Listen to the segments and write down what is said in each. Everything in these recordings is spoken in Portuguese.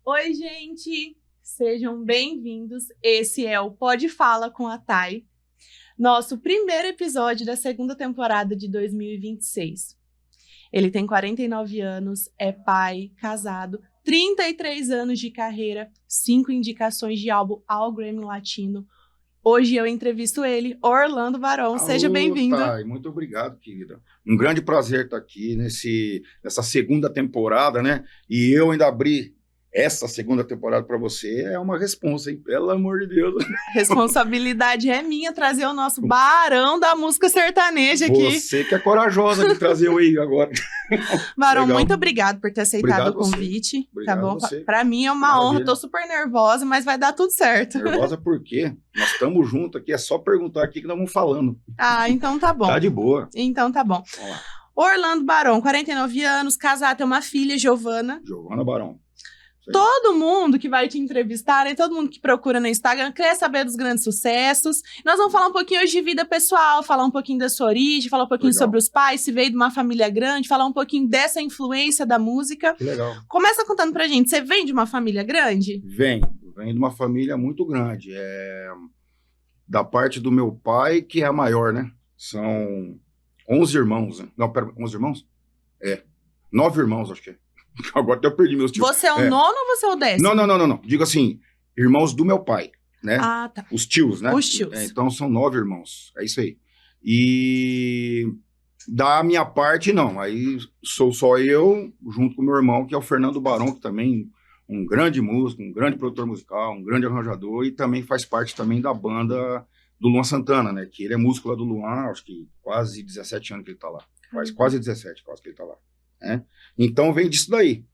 Oi, gente! Sejam bem-vindos. Esse é o Pode Fala com a Thay, nosso primeiro episódio da segunda temporada de 2026. Ele tem 49 anos, é pai, casado, 33 anos de carreira, 5 indicações de álbum ao Grammy Latino. Hoje eu entrevisto ele, Orlando Barão. Seja bem-vindo. Thay, muito obrigado, querida. Um grande prazer estar aqui nessa segunda temporada, né? E eu ainda abri essa segunda temporada para você. É uma responsa, hein? Pelo amor de Deus. Responsabilidade é minha trazer o nosso barão da música sertaneja aqui. Você que é corajosa de trazer eu aí agora. Barão, Legal. muito obrigado por ter aceitado o convite. Tá bom? Para mim é uma honra, tô super nervosa, mas vai dar tudo certo. Nervosa por quê? Nós estamos juntos aqui, é só perguntar aqui que nós vamos falando. Ah, então tá bom. Tá de boa. Então tá bom. Vamos lá. Orlando Barão, 49 anos, casado, tem uma filha, Giovana. Giovana Barão. Todo mundo que vai te entrevistar, né, todo mundo que procura no Instagram, quer saber dos grandes sucessos. Nós vamos falar um pouquinho hoje de vida pessoal, falar um pouquinho da sua origem, falar um pouquinho sobre os pais, se veio de uma família grande, falar um pouquinho dessa influência da música. Que legal. Começa contando pra gente, você vem de uma família grande? Vem de uma família muito grande. Da parte do meu pai, que é a maior, né? São 11 irmãos, né? Não, pera, 11 irmãos? 9 irmãos, acho que é. Agora até eu perdi meus tios. Você é o nono ou você é o 10º? Não. Digo assim, irmãos do meu pai, né? Ah, tá. Os tios, né? Os tios. Então são 9 irmãos, é isso aí. E da minha parte, não. Aí sou só eu, junto com meu irmão, que é o Fernando Barão, que também um grande músico, um grande produtor musical, um grande arranjador, e também faz parte também da banda do Luan Santana, né? Que ele é músico lá do Luan, acho que quase 17 anos que ele tá lá. Faz quase 17, quase que ele tá lá. Então vem disso daí.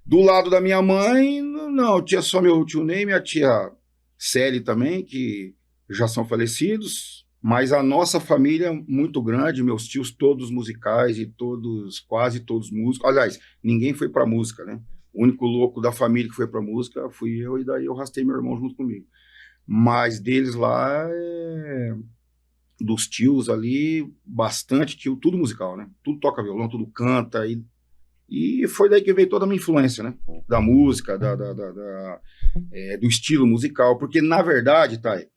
Do lado da minha mãe, não, tinha só meu tio Ney e minha tia Célia também, que já são falecidos, mas a nossa família muito grande, meus tios todos musicais e quase todos músicos. Aliás, ninguém foi pra música, né? O único louco da família que foi pra música fui eu, e daí eu arrastei meu irmão junto comigo. Mas deles lá, dos tios ali, bastante tio, tudo musical, né? Tudo toca violão, tudo canta, e foi daí que veio toda a minha influência, né? Da música, do estilo musical, porque na verdade, Thay,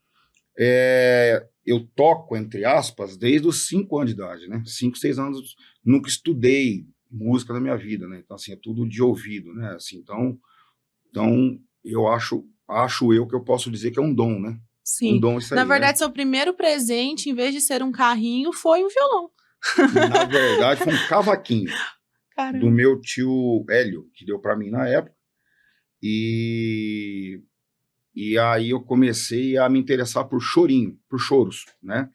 eu toco, entre aspas, desde os 5 anos de idade, né? 5, 6 anos, nunca estudei música na minha vida, né? Então, assim, é tudo de ouvido, né? Assim, então eu acho eu que eu posso dizer que é um dom, né? Sim. Na verdade, seu primeiro presente, em vez de ser um carrinho, foi um violão. Na verdade, foi um cavaquinho. Caramba. Do meu tio Hélio, que deu para mim na época. E aí eu comecei a me interessar por chorinho, por choros, né?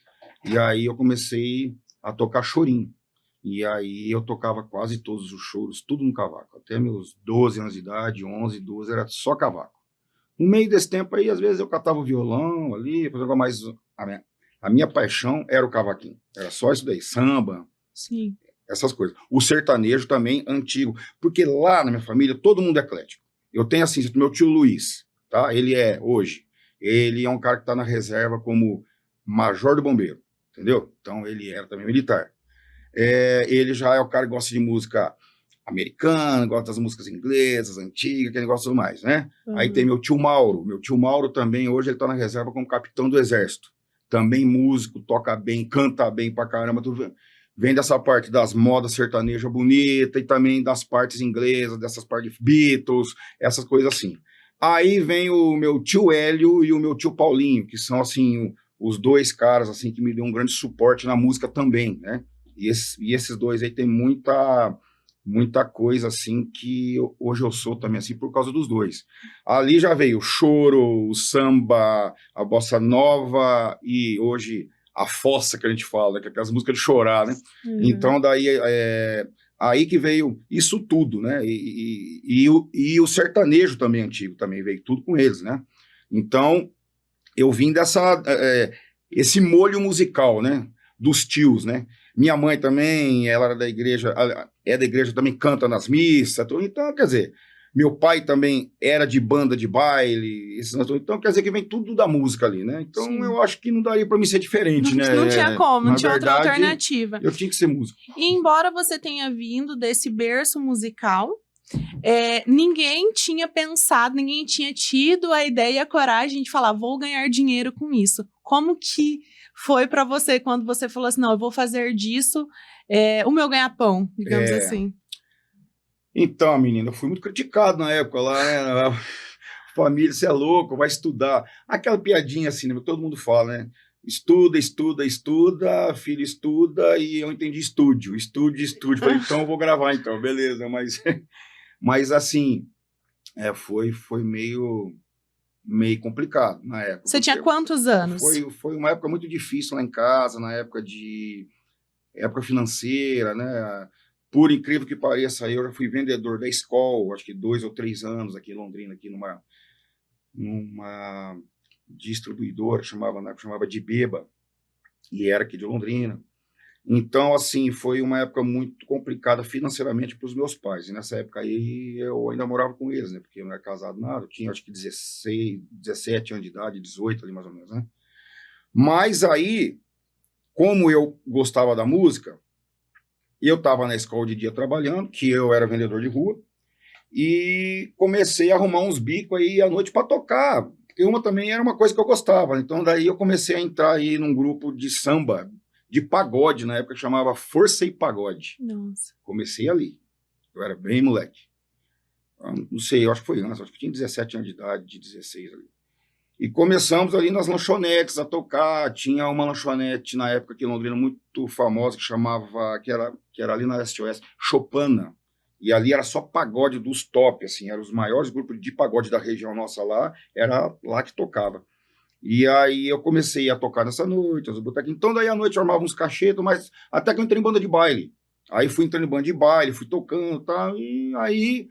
E aí eu comecei a tocar chorinho. E aí eu tocava quase todos os choros, tudo no cavaco. Até meus 12 anos de idade, 11, 12, era só cavaco. No meio desse tempo aí, às vezes eu catava o violão ali, mas a minha paixão era o cavaquinho. Era só isso daí, samba. Sim. Essas coisas. O sertanejo também, antigo. Porque lá na minha família, todo mundo é eclético. Eu tenho assim, meu tio Luiz, tá? Ele é um cara que está na reserva como major do bombeiro, entendeu? Então, ele era também militar. Ele já é o cara que gosta de música americana, gosta das músicas inglesas, antigas, aquele negócio tudo mais, né? Uhum. Aí tem meu tio Mauro. Meu tio Mauro também, hoje, ele está na reserva como capitão do exército. Também músico, toca bem, canta bem pra caramba, tudo bem. Vem dessa parte das modas sertaneja bonita e também das partes inglesas, dessas partes de Beatles, essas coisas assim. Aí vem o meu tio Hélio e o meu tio Paulinho, que são, assim, os dois caras, assim, que me dão um grande suporte na música também, né? E esses dois aí tem muita coisa, assim, que hoje eu sou também, assim, por causa dos dois. Ali já veio o choro, o samba, a bossa nova e hoje a fossa que a gente fala, que é aquelas músicas de chorar, né? Uhum. Então, daí, aí que veio isso tudo, né? E o sertanejo também antigo, também veio tudo com eles, né? Então, eu vim esse molho musical, né? Dos tios, né? Minha mãe também, ela era da igreja também, canta nas missas, então, quer dizer, meu pai também era de banda de baile, então quer dizer que vem tudo da música ali, né? Então Sim. Eu acho que não daria para mim ser diferente, né? Não tinha como, não tinha verdade, outra alternativa. Eu tinha que ser músico. E embora você tenha vindo desse berço musical, ninguém tinha pensado, ninguém tinha tido a ideia e a coragem de falar, vou ganhar dinheiro com isso. Como que foi para você quando você falou assim, não, eu vou fazer disso o meu ganha-pão, digamos assim? Então, menina, eu fui muito criticado na época lá, né? Família, você é louco, vai estudar. Aquela piadinha assim, né? Todo mundo fala, né? Estuda, estuda, estuda, filho estuda, e eu entendi estúdio. Falei, então eu vou gravar então, beleza, mas assim, foi meio complicado na época. Você tinha quantos anos? Foi uma época muito difícil lá em casa, na época financeira, né? Por incrível que pareça, eu já fui vendedor da escola, acho que 2 ou 3 anos aqui em Londrina, aqui numa distribuidora, chamava de Beba, e era aqui de Londrina. Então, assim, foi uma época muito complicada financeiramente para os meus pais. E nessa época aí eu ainda morava com eles, né? Porque eu não era casado nada, eu tinha acho que 16, 17 anos de idade, 18 ali mais ou menos, né? Mas aí, como eu gostava da música, eu estava na escola de dia trabalhando, que eu era vendedor de rua, e comecei a arrumar uns bicos aí à noite para tocar. Porque uma também era uma coisa que eu gostava. Então, daí eu comecei a entrar aí num grupo de samba, de pagode, na época que chamava Força e Pagode. Nossa. Comecei ali. Eu era bem moleque. Não sei, eu acho que foi antes, acho que tinha 17 anos de idade, de 16 ali. E começamos ali nas lanchonetes a tocar. Tinha uma lanchonete na época aqui em Londrina muito famosa que era ali na SOS, Chopana. E ali era só pagode dos top, assim, eram os maiores grupos de pagode da região nossa lá, era lá que tocava. E aí eu comecei a tocar nessa noite, as botecas. Então daí à noite eu armava uns cachetos, mas até que eu entrei em banda de baile. Aí fui entrando em banda de baile, fui tocando, tá? E aí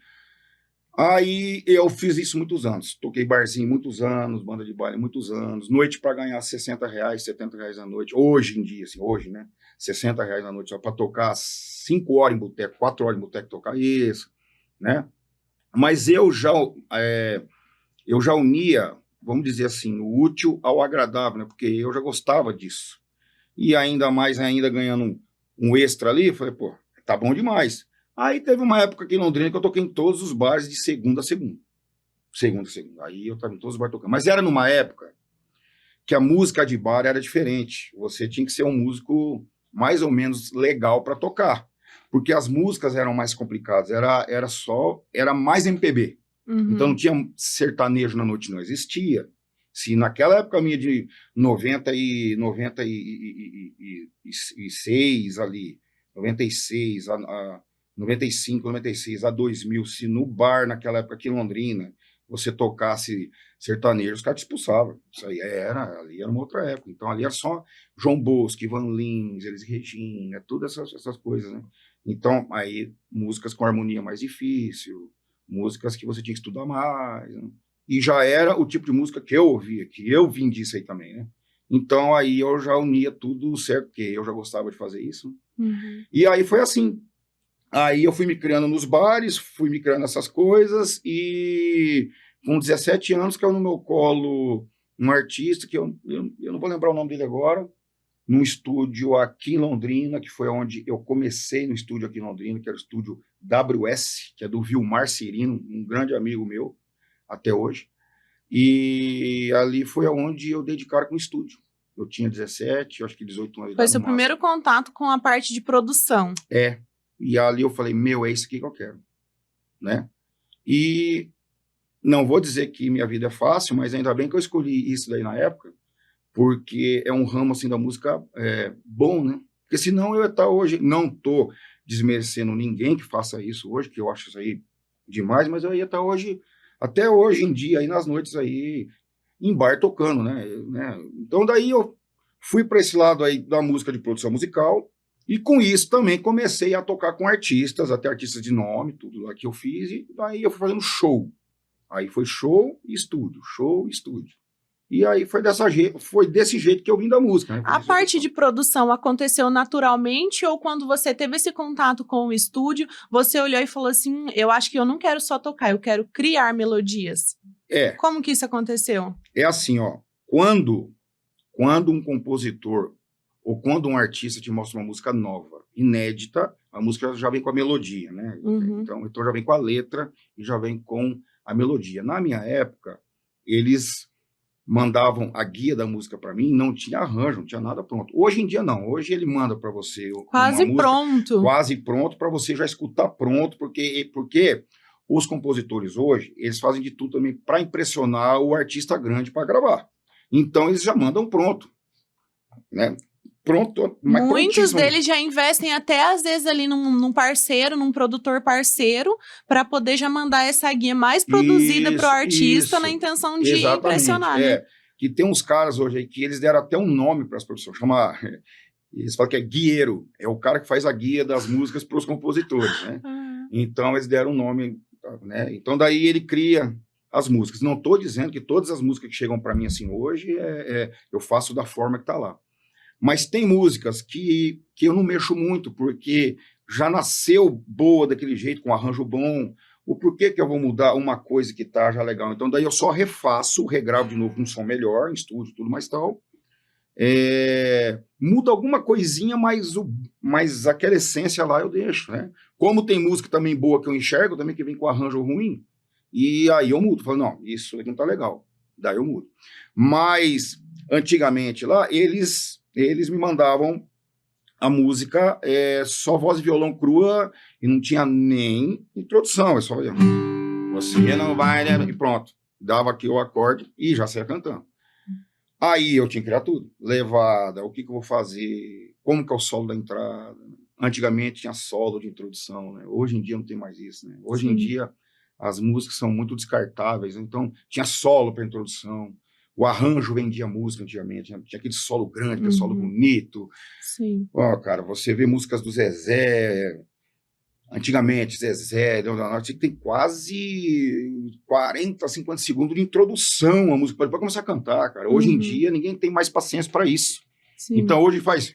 eu fiz isso muitos anos. Toquei barzinho muitos anos, banda de baile muitos anos. Noite para ganhar R$60, R$70 a noite. Hoje em dia, assim, hoje, né? R$60 a noite só para tocar 5 horas em boteco, 4 horas em boteco tocar isso, né? Mas eu já unia, vamos dizer assim, o útil ao agradável, né? Porque eu já gostava disso. E ainda mais, ainda ganhando um extra ali, eu falei, pô, tá bom demais. Aí teve uma época aqui em Londrina que eu toquei em todos os bares de segunda a segunda. Segunda a segunda. Aí eu estava em todos os bares tocando. Mas era numa época que a música de bar era diferente. Você tinha que ser um músico mais ou menos legal para tocar. Porque as músicas eram mais complicadas. Era mais MPB. Uhum. Então não tinha sertanejo na noite, não existia. Se naquela época minha de 96 ali, 96 95, 96 a 2000, se no bar naquela época aqui em Londrina você tocasse sertanejo, os caras te expulsavam. Isso aí ali era uma outra época. Então ali era só João Bosco, Ivan Lins, Elis Regina, todas essas coisas, né? Então aí músicas com harmonia mais difícil, músicas que você tinha que estudar mais, né? E já era o tipo de música que eu ouvia, que eu vim disso aí também, né? Então aí eu já unia tudo certo, porque eu já gostava de fazer isso. Uhum. E aí foi assim. Aí eu fui me criando nos bares, fui me criando essas coisas, e com 17 anos caiu no meu colo um artista, que eu não vou lembrar o nome dele agora, num estúdio aqui em Londrina, que foi onde eu comecei no estúdio aqui em Londrina, que era o estúdio WS, que é do Vilmar Cirino, um grande amigo meu, até hoje. E ali foi onde eu dei de cara com o estúdio. Eu tinha 17, acho que 18 anos de idade. Foi seu primeiro contato com a parte de produção. E ali eu falei, é isso aqui que eu quero, né? E não vou dizer que minha vida é fácil, mas ainda bem que eu escolhi isso daí na época, porque é um ramo, assim, da música bom, né? Porque senão eu ia estar hoje, não estou desmerecendo ninguém que faça isso hoje, que eu acho isso aí demais, mas eu ia estar hoje, até hoje em dia, aí nas noites aí, em bar tocando, né? Então daí eu fui para esse lado aí da música de produção musical, e com isso também comecei a tocar com artistas, até artistas de nome, tudo lá que eu fiz, e daí eu fui fazendo show. Aí foi show e estúdio, show e estúdio. E aí foi desse jeito que eu vim da música, né? A parte de produção aconteceu naturalmente, ou quando você teve esse contato com o estúdio, você olhou e falou assim, eu acho que eu não quero só tocar, eu quero criar melodias? Como que isso aconteceu? É assim, ó, quando um compositor ou quando um artista te mostra uma música nova, inédita, a música já vem com a melodia, né? Uhum. Então já vem com a letra e já vem com a melodia. Na minha época, eles mandavam a guia da música para mim, não tinha arranjo, não tinha nada pronto. Hoje em dia não, hoje ele manda para você uma Quase música pronto. quase pronto para você já escutar pronto, porque os compositores hoje, eles fazem de tudo também para impressionar o artista grande para gravar. Então eles já mandam pronto, né? Pronto, mas Muitos prontíssimo. deles já investem até, às vezes, ali num parceiro, num produtor parceiro, para poder já mandar essa guia mais produzida para o artista na intenção de Exatamente, impressionar, né? que tem uns caras hoje aí que eles deram até um nome para as produções, chama, eles falam que é guieiro, é o cara que faz a guia das músicas para os compositores, né? Então eles deram um nome, né? Então daí ele cria as músicas. Não estou dizendo que todas as músicas que chegam para mim assim hoje eu faço da forma que está lá. Mas tem músicas que eu não mexo muito, porque já nasceu boa daquele jeito, com arranjo bom. O porquê que eu vou mudar uma coisa que tá já legal? Então, daí eu só refaço, regravo de novo com um som melhor, em estúdio, tudo mais tal. Muda alguma coisinha, mas aquela essência lá eu deixo, né? Como tem música também boa que eu enxergo, também que vem com arranjo ruim, e aí eu mudo. Falo, não, isso aqui não tá legal. Daí eu mudo. Mas, antigamente lá, eles me mandavam a música só voz e violão crua e não tinha nem introdução, é só você não vai, né? E pronto, dava aqui o acorde e já saia cantando. Aí eu tinha que criar tudo, levada, o que eu vou fazer, como que é o solo da entrada. Antigamente tinha solo de introdução, né? Hoje em dia não tem mais isso, né? Hoje em dia as músicas são muito descartáveis, então tinha solo para introdução. O arranjo vendia música antigamente, né? Tinha aquele solo grande, aquele solo bonito. Sim. Cara, você vê músicas do Zezé, antigamente, Zezé, tem quase 40, 50 segundos de introdução a música, pode começar a cantar, cara. Hoje em dia, ninguém tem mais paciência para isso. Sim. Então, hoje faz...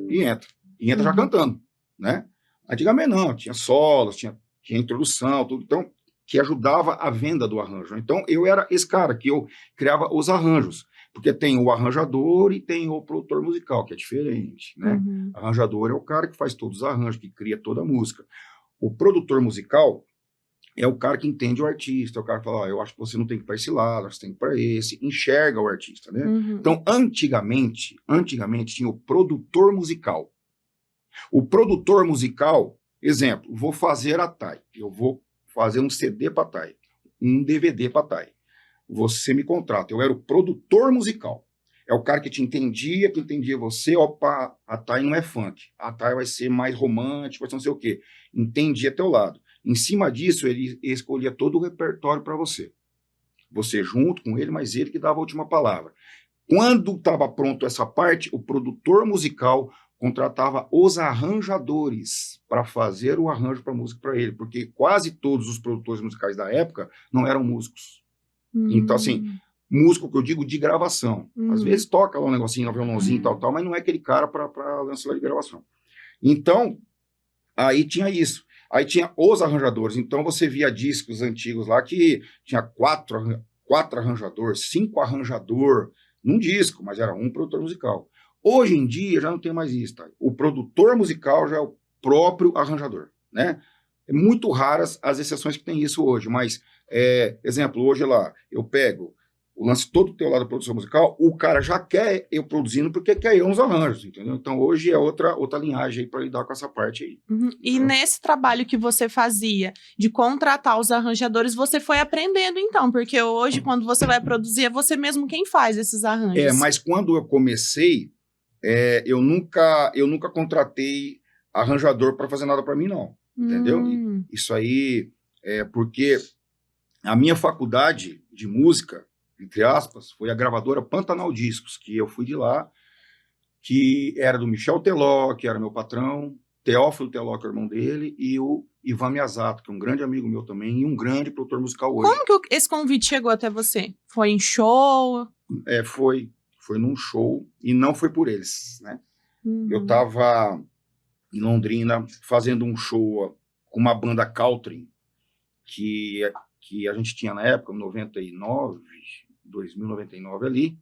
E entra já cantando, né? Antigamente não, tinha solos, tinha introdução, tudo. Então, que ajudava a venda do arranjo. Então, eu era esse cara que eu criava os arranjos, porque tem o arranjador e tem o produtor musical, que é diferente, né? Arranjador é o cara que faz todos os arranjos, que cria toda a música. O produtor musical é o cara que entende o artista, é o cara que fala, eu acho que você não tem que ir para esse lado, você tem que ir para esse, enxerga o artista, né? Então, antigamente tinha o produtor musical. O produtor musical, exemplo, vou fazer a TAI, eu vou fazer um CD para a TAI, um DVD para a TAI. Você me contrata, eu era o produtor musical. É o cara que te entendia, que entendia você, opa, a TAI não é funk, a TAI vai ser mais romântico, vai ser não sei o quê. Entendia teu lado. Em cima disso, ele escolhia todo o repertório para você. Você junto com ele, mas ele que dava a última palavra. Quando estava pronto essa parte, o produtor musical contratava os arranjadores para fazer o arranjo para música para ele, porque quase todos os produtores musicais da época não eram músicos. Então, assim, músico que eu digo de gravação. Às vezes toca lá um negocinho, um violãozinho, tal, mas não é aquele cara para lançar de gravação. Então, aí tinha isso. Aí tinha os arranjadores. Então, você via discos antigos lá que tinha quatro arranjadores, 5 arranjadores num disco, mas era um produtor musical. Hoje em dia já não tem mais isso, tá? O produtor musical já é o próprio arranjador, né? É muito raras as exceções que tem isso hoje, mas, exemplo, hoje lá, eu pego o lance todo do teu lado da produção musical, o cara já quer eu produzindo porque quer eu nos arranjos, entendeu? Então, hoje é outra linhagem aí para lidar com essa parte aí. E nesse trabalho que você fazia de contratar os arranjadores, você foi aprendendo então, porque hoje, quando você vai produzir, é você mesmo quem faz esses arranjos. Mas quando eu comecei, eu nunca contratei arranjador para fazer nada para mim, não. Entendeu? Isso aí porque a minha faculdade de música, entre aspas, foi a gravadora Pantanal Discos, que eu fui de lá, que era do Michel Teló, que era meu patrão, Teófilo Teló, que é o irmão dele, e o Ivan Miyazato, que é um grande amigo meu também, e um grande produtor musical hoje. Como que esse convite chegou até você? Foi em show? Foi num show, e não foi por eles, né? Eu estava em Londrina fazendo um show com uma banda country que a gente tinha na época, 2099 ali,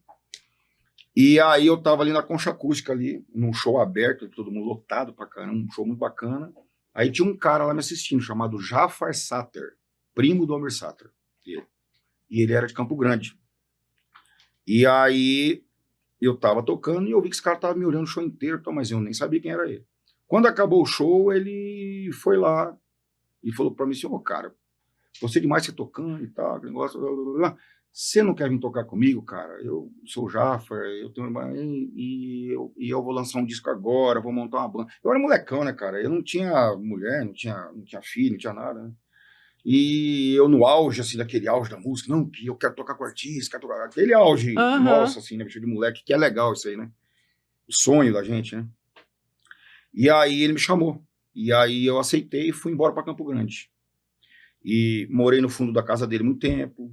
E aí eu tava ali na Concha Acústica ali, num show aberto, todo mundo lotado pra caramba, um show muito bacana. Aí tinha um cara lá me assistindo, chamado Jafar Satter, primo do Almir Sater. E ele era de Campo Grande. E aí eu tava tocando e eu vi que esse cara tava me olhando o show inteiro, então, mas eu nem sabia quem era ele. Quando acabou o show, ele foi lá e falou pra mim assim, ô cara, gostei demais de você tocando e tal, aquele negócio, blá, blá, blá. Você não quer vir tocar comigo, cara? Eu sou o Jafar, eu tenho eu vou lançar um disco agora, vou montar uma banda. Eu era molecão, né, cara? Eu não tinha mulher, não tinha filho, não tinha nada, né? E eu no auge, assim, daquele auge da música, não, que eu quero tocar com artista, quero tocar... Aquele auge, nossa, assim, né, bicho de moleque, que é legal isso aí, né? O sonho da gente, né? E aí ele me chamou. E aí eu aceitei e fui embora para Campo Grande. E morei no fundo da casa dele muito tempo,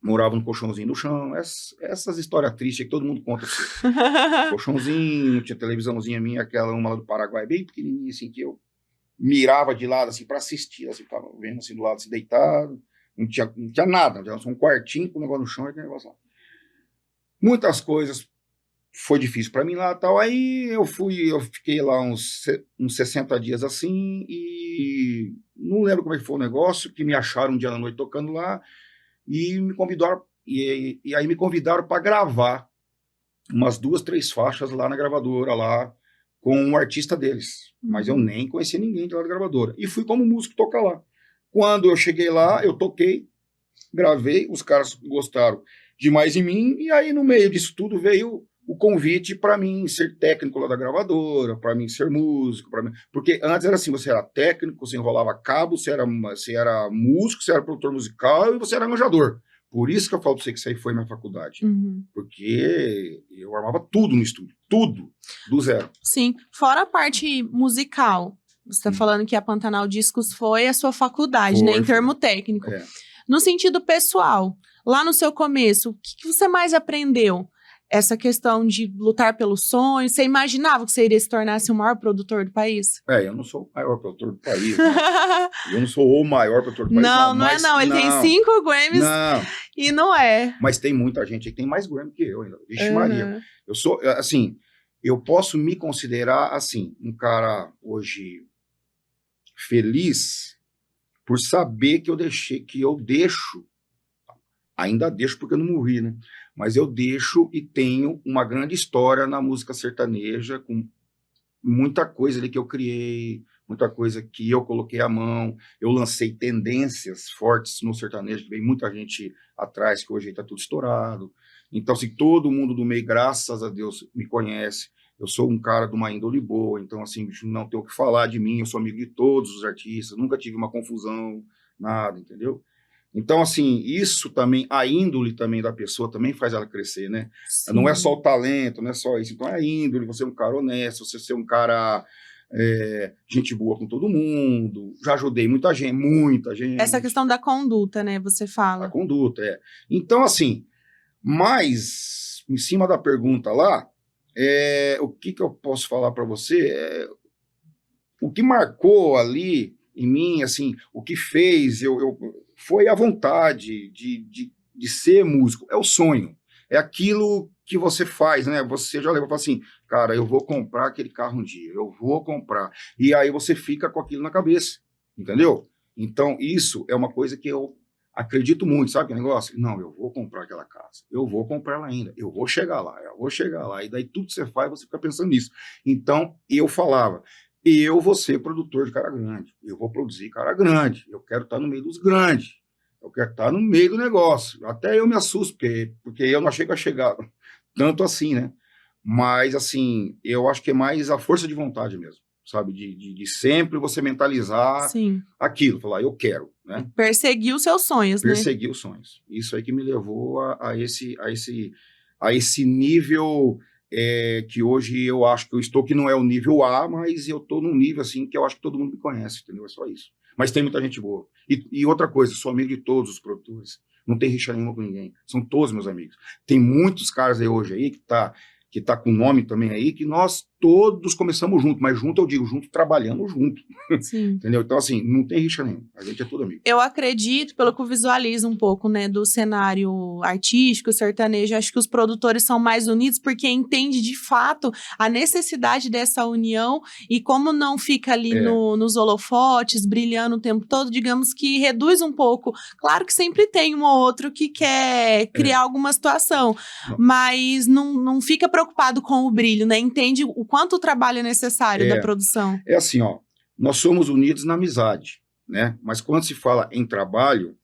morava no colchãozinho do chão, essas histórias tristes que todo mundo conta assim. Colchãozinho, tinha televisãozinha minha, aquela uma lá do Paraguai, bem pequenininha, assim, que eu mirava de lado, assim, para assistir, assim, ficava vendo, assim, do lado, assim, deitado, não tinha nada, tinha só um quartinho com um negócio no chão e aquele negócio lá. Muitas coisas foi difícil para mim lá e tal, aí eu fiquei lá uns 60 dias assim, e não lembro como é que foi o negócio, que me acharam um dia à noite tocando lá, e me convidaram, e aí me convidaram para gravar umas 2, 3 faixas lá na gravadora, lá, com um artista deles. Mas eu nem conhecia ninguém de lá da gravadora. E fui como músico tocar lá. Quando eu cheguei lá, eu toquei, gravei, os caras gostaram demais em mim, e aí no meio disso tudo veio o convite para mim ser técnico lá da gravadora, para mim ser músico, porque antes era assim, você era técnico, você enrolava cabo, você era músico, você era produtor musical e você era arranjador. Por isso que eu falo pra você que isso aí foi minha faculdade. Porque eu armava tudo no estúdio, tudo, do zero. Sim, fora a parte musical, você está falando que a Pantanal Discos foi a sua faculdade, né, em termo técnico. É. No sentido pessoal, lá no seu começo, o que você mais aprendeu? Essa questão de lutar pelo sonho, você imaginava que você iria se tornar assim, o maior produtor do país? Eu não sou o maior produtor do país, né? Eu não sou o maior produtor do país. Não, ele tem 5 Grammys e não é. Mas tem muita gente que tem mais Grammy que eu ainda. Vixe Maria. Eu sou, assim, eu posso me considerar, assim, um cara hoje feliz por saber que ainda deixo porque eu não morri, né? Mas eu deixo e tenho uma grande história na música sertaneja, com muita coisa ali que eu criei, muita coisa que eu coloquei à mão. Eu lancei tendências fortes no sertanejo, veio muita gente atrás, que hoje está tudo estourado. Então, assim, todo mundo do meio, graças a Deus, me conhece. Eu sou um cara de uma índole boa, então, assim, não tenho o que falar de mim, eu sou amigo de todos os artistas, nunca tive uma confusão, nada, entendeu? Então, assim, isso também, a índole também da pessoa também faz ela crescer, né? Sim. Não é só o talento, não é só isso. Então, é a índole, você é um cara honesto, você ser um cara gente boa com todo mundo. Já ajudei muita gente. Essa questão da conduta, né? Você fala. A conduta, Então, assim, mas, em cima da pergunta lá, o que eu posso falar para você? O que marcou ali em mim, assim, o que fez foi a vontade de ser músico, é o sonho, é aquilo que você faz, né? Você já leva e fala assim, cara, eu vou comprar aquele carro um dia, eu vou comprar. E aí você fica com aquilo na cabeça, entendeu? Então, isso é uma coisa que eu acredito muito, sabe que negócio? Não, eu vou comprar aquela casa, eu vou comprar ela ainda, eu vou chegar lá. E daí tudo que você faz, você fica pensando nisso. Então, eu falava, eu vou ser produtor de cara grande, eu vou produzir cara grande, eu quero estar no meio dos grandes, eu quero estar no meio do negócio. Até eu me assusto, porque eu não achei que ia chegar tanto assim, né? Mas, assim, eu acho que é mais a força de vontade mesmo, sabe? De sempre você mentalizar aquilo, falar, eu quero, né? Perseguir os seus sonhos, Perseguir os sonhos. Isso aí que me levou a esse nível... que hoje eu acho que eu estou, que não é o nível A, mas eu estou num nível assim que eu acho que todo mundo me conhece, entendeu? É só isso. Mas tem muita gente boa. E outra coisa, sou amigo de todos os produtores. Não tem rixa nenhuma com ninguém. São todos meus amigos. Tem muitos caras aí hoje aí que tá com o nome também aí, que nós todos começamos junto, mas junto eu digo, junto trabalhando junto. Sim. Entendeu? Então, assim, não tem rixa nenhuma. A gente é tudo amigo. Eu acredito, pelo que eu visualizo um pouco, né, do cenário artístico, sertanejo, acho que os produtores são mais unidos porque entende de fato a necessidade dessa união e como não fica ali nos holofotes, brilhando o tempo todo, digamos que reduz um pouco. Claro que sempre tem um ou outro que quer criar alguma situação, mas não fica preocupado com o brilho, né? Entende o quanto o trabalho é necessário da produção. É assim, ó, nós somos unidos na amizade, né? Mas quando se fala em trabalho,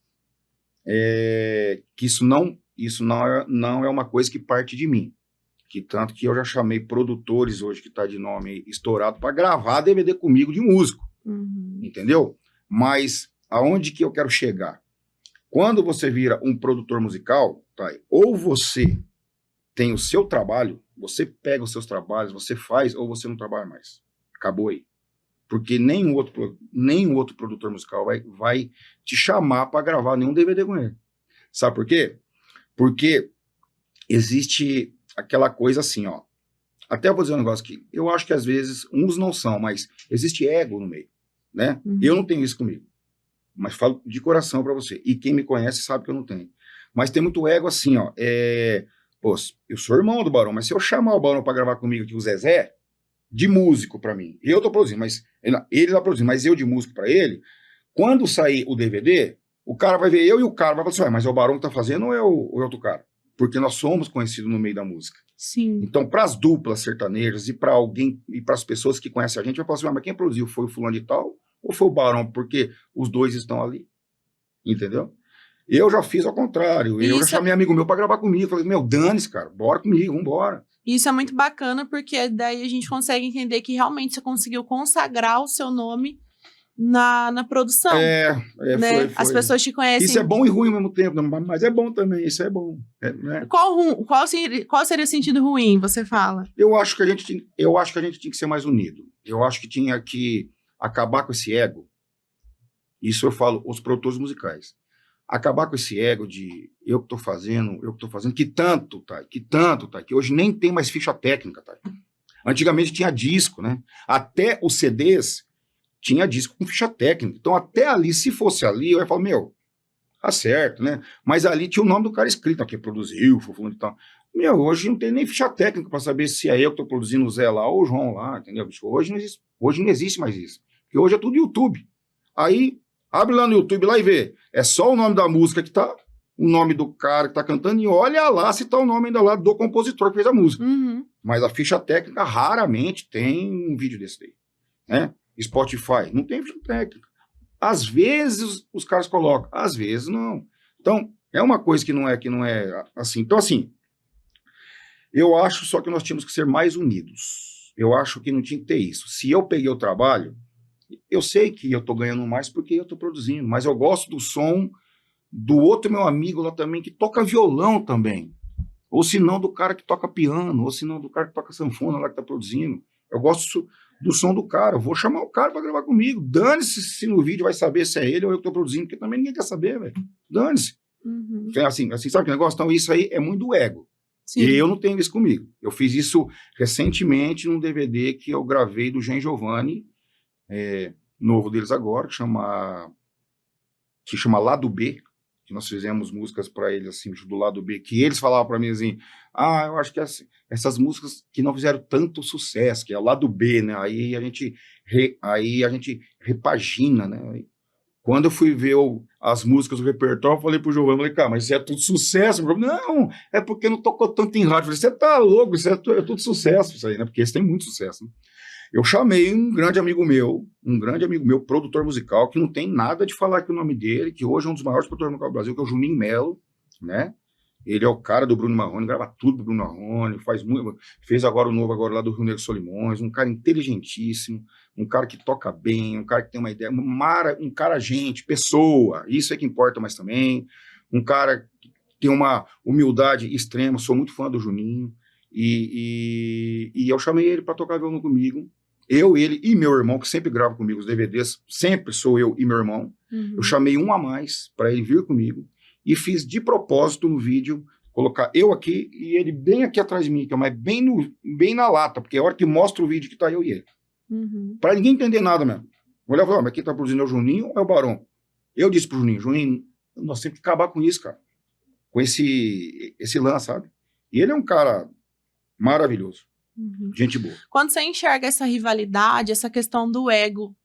que isso não é uma coisa que parte de mim. Que tanto que eu já chamei produtores hoje, que tá de nome estourado, para gravar DVD comigo de músico. Entendeu? Mas aonde que eu quero chegar? Quando você vira um produtor musical, tá, ou você tem o seu trabalho, você pega os seus trabalhos, você faz, ou você não trabalha mais. Acabou aí. Porque nenhum outro produtor musical vai te chamar para gravar nenhum DVD com ele. Sabe por quê? Porque existe aquela coisa assim, ó. Até vou dizer um negócio aqui. Eu acho que às vezes uns não são, mas existe ego no meio, né? Eu não tenho isso comigo. Mas falo de coração para você. E quem me conhece sabe que eu não tenho. Mas tem muito ego assim, ó. Pô, eu sou irmão do Barão, mas se eu chamar o Barão para gravar comigo aqui, o Zezé, de músico para mim, eu tô produzindo, mas ele tá produzindo, mas eu de músico para ele, quando sair o DVD, o cara vai ver eu e o cara vai falar assim, mas é o Barão que tá fazendo ou é o outro cara? Porque nós somos conhecidos no meio da música. Sim. Então, para as duplas sertanejas e para alguém, e para as pessoas que conhecem a gente, vai falar assim, mas quem produziu foi o fulano de tal ou foi o Barão? Porque os dois estão ali. Entendeu? Eu já fiz ao contrário. Eu já chamei amigo meu para gravar comigo. Falei, meu, dane-se, cara, bora comigo, vambora. Isso é muito bacana, porque daí a gente consegue entender que realmente você conseguiu consagrar o seu nome na produção. Né? Foi. As pessoas te conhecem. Isso é bom e ruim ao mesmo tempo, mas é bom também, isso é bom. Né? Qual seria o sentido ruim, você fala? Eu acho que a gente tinha que ser mais unido. Eu acho que tinha que acabar com esse ego. Isso eu falo, os produtores musicais. Acabar com esse ego de eu que tô fazendo, que tanto, que hoje nem tem mais ficha técnica, tá? Antigamente tinha disco, né? Até os CDs tinha disco com ficha técnica. Então até ali, se fosse ali, eu ia falar, meu, tá certo, né? Mas ali tinha o nome do cara escrito, aqui produziu, fulano e tal. Meu, hoje não tem nem ficha técnica para saber se é eu que tô produzindo o Zé lá ou o João lá, entendeu? Hoje não existe mais isso. Porque hoje é tudo YouTube. Aí abre lá no YouTube lá e vê. É só o nome da música que tá, o nome do cara que tá cantando, e olha lá se tá o nome ainda lá do compositor que fez a música. Mas a ficha técnica raramente tem um vídeo desse daí. Né? Spotify, não tem ficha técnica. Às vezes os caras colocam, às vezes não. Então, é uma coisa que não é assim. Então, assim, eu acho só que nós tínhamos que ser mais unidos. Eu acho que não tinha que ter isso. Se eu peguei o trabalho, eu sei que eu tô ganhando mais porque eu tô produzindo, mas eu gosto do som do outro meu amigo lá também, que toca violão também. Ou se não, do cara que toca piano, ou se não, do cara que toca sanfona lá que tá produzindo. Eu gosto do som do cara, eu vou chamar o cara para gravar comigo. Dane-se se no vídeo vai saber se é ele ou eu que tô produzindo, porque também ninguém quer saber, velho. Dane-se. Assim, sabe que negócio? Então isso aí é muito do ego. Sim. E eu não tenho isso comigo. Eu fiz isso recentemente num DVD que eu gravei do Gen Giovanni, novo deles agora, que chama Lado B, que nós fizemos músicas para eles, assim, do Lado B, que eles falavam para mim assim, eu acho que essas músicas que não fizeram tanto sucesso, que é o Lado B, né, aí a gente repagina, né, quando eu fui ver as músicas do repertório, eu falei pro Giovanni, falei, cara, mas isso é tudo sucesso? Não, é porque não tocou tanto em rádio. Eu falei, você tá louco, isso é tudo sucesso, isso aí, né, porque esse tem muito sucesso, né? Eu chamei um grande amigo meu, produtor musical, que não tem nada de falar aqui o nome dele, que hoje é um dos maiores produtores musicais do Brasil, que é o Juninho Melo, né? Ele é o cara do Bruno Marrone, grava tudo do Bruno Marrone, fez agora o novo lá do Rio Negro Solimões, um cara inteligentíssimo, um cara que toca bem, um cara que tem uma ideia, um cara gente, pessoa, isso é que importa mais também, um cara que tem uma humildade extrema, sou muito fã do Juninho, e eu chamei ele para tocar violão comigo. Eu, ele e meu irmão, que sempre grava comigo os DVDs, sempre sou eu e meu irmão. Eu chamei um a mais para ele vir comigo e fiz de propósito no vídeo, colocar eu aqui e ele bem aqui atrás de mim, mas bem na lata, porque é a hora que mostra o vídeo que tá eu e ele. Para ninguém entender nada mesmo. Olha, mas quem tá produzindo é o Juninho ou é o Barão? Eu disse pro Juninho, nós temos que acabar com isso, cara. Com esse lance, sabe? E ele é um cara maravilhoso. Gente boa. Quando você enxerga essa rivalidade, essa questão do ego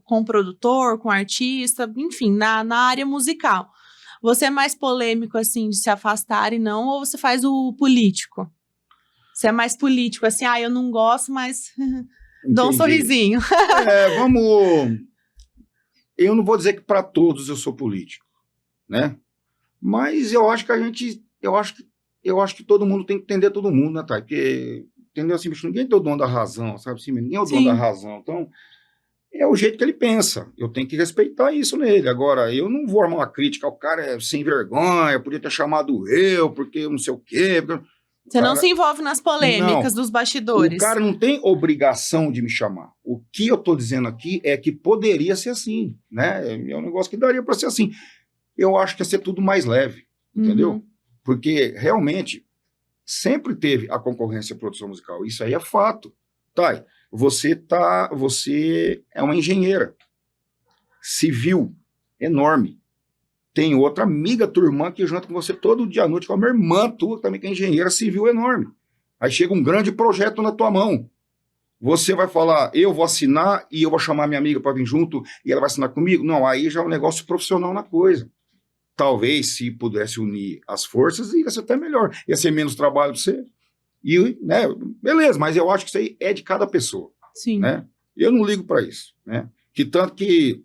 com o produtor, com o artista, enfim, na área musical, você é mais polêmico, assim, de se afastar e não, ou você faz o político? Você é mais político, assim, eu não gosto, mas dou um sorrisinho. Eu não vou dizer que para todos eu sou político, né? Mas eu acho que eu acho que todo mundo tem que entender todo mundo, né, Thay? Porque, entendeu assim, bicho, ninguém é o dono da razão, sabe assim? Ninguém é o dono da razão. Então, é o jeito que ele pensa. Eu tenho que respeitar isso nele. Agora, eu não vou armar uma crítica, o cara é sem vergonha, podia ter chamado eu, porque não sei o quê. Você não se envolve nas polêmicas dos bastidores. O cara não tem obrigação de me chamar. O que eu estou dizendo aqui é que poderia ser assim, né? É um negócio que daria para ser assim. Eu acho que ia ser tudo mais leve, entendeu? Porque, realmente, sempre teve a concorrência à produção musical. Isso aí é fato. Thay, você é uma engenheira civil enorme. Tem outra amiga, tua irmã, que janta com você todo dia à noite, com a minha irmã, tua também, que é engenheira civil enorme. Aí chega um grande projeto na tua mão. Você vai falar, eu vou assinar e eu vou chamar minha amiga para vir junto e ela vai assinar comigo? Não, aí já é um negócio profissional na coisa. Talvez, se pudesse unir as forças, ia ser até melhor. Ia ser menos trabalho para você. E, né, beleza, mas eu acho que isso aí é de cada pessoa. Sim. Né? Eu não ligo para isso. Né? Que tanto que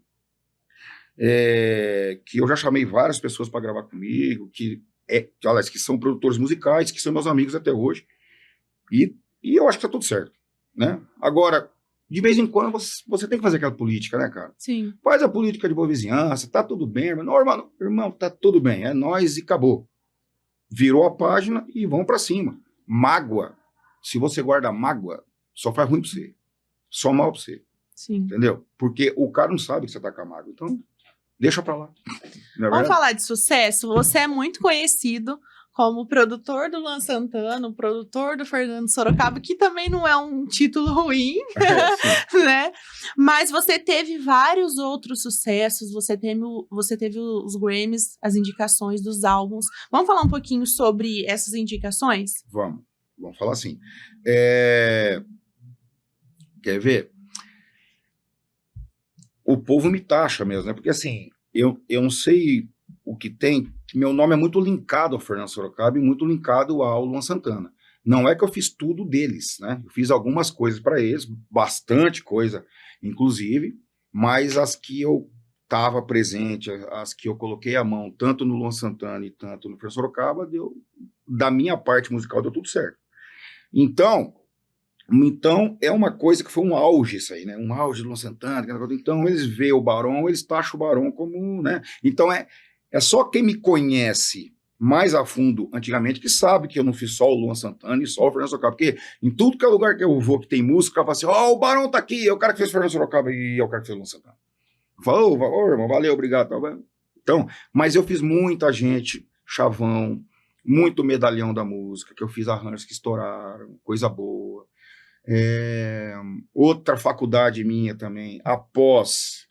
eu já chamei várias pessoas para gravar comigo, que são produtores musicais, que são meus amigos até hoje, e eu acho que tá tudo certo, né? Agora, de vez em quando, você tem que fazer aquela política, né, cara? Sim. Faz a política de boa vizinhança, tá tudo bem, irmão, tá tudo bem, é nóis e acabou. Virou a página e vão para cima. Mágoa, se você guarda mágoa, só faz ruim pra você, só mal pra você. Sim. Entendeu? Porque o cara não sabe que você tá com a mágoa, então deixa pra lá. Vamos falar de sucesso? Você é muito conhecido como produtor do Luan Santana, produtor do Fernando Sorocaba, que também não é um título ruim, né? Mas você teve vários outros sucessos, você teve os Grammys, as indicações dos álbuns. Vamos falar um pouquinho sobre essas indicações? Vamos falar assim. Quer ver? O povo me taxa mesmo, né? Porque assim, eu não sei o que tem, meu nome é muito linkado ao Fernando Sorocaba e muito linkado ao Luan Santana. Não é que eu fiz tudo deles, né? Eu fiz algumas coisas para eles, bastante coisa, inclusive, mas as que eu estava presente, as que eu coloquei a mão, tanto no Luan Santana e tanto no Fernando Sorocaba, da minha parte musical, deu tudo certo. Então, é uma coisa que foi um auge isso aí, né? Um auge do Luan Santana. Então, eles veem o Barão, eles taxam o Barão como, né? Então, é só quem me conhece mais a fundo antigamente que sabe que eu não fiz só o Luan Santana e só o Fernando Sorocaba. Porque em tudo que é lugar que eu vou que tem música, eu falo assim, o Barão tá aqui, é o cara que fez o Fernando Sorocaba e é o cara que fez o Luan Santana. Eu falo, irmão, valeu, obrigado. Então, mas eu fiz muita gente, chavão, muito medalhão da música, que eu fiz arranjos que estouraram, coisa boa. Outra faculdade minha também, após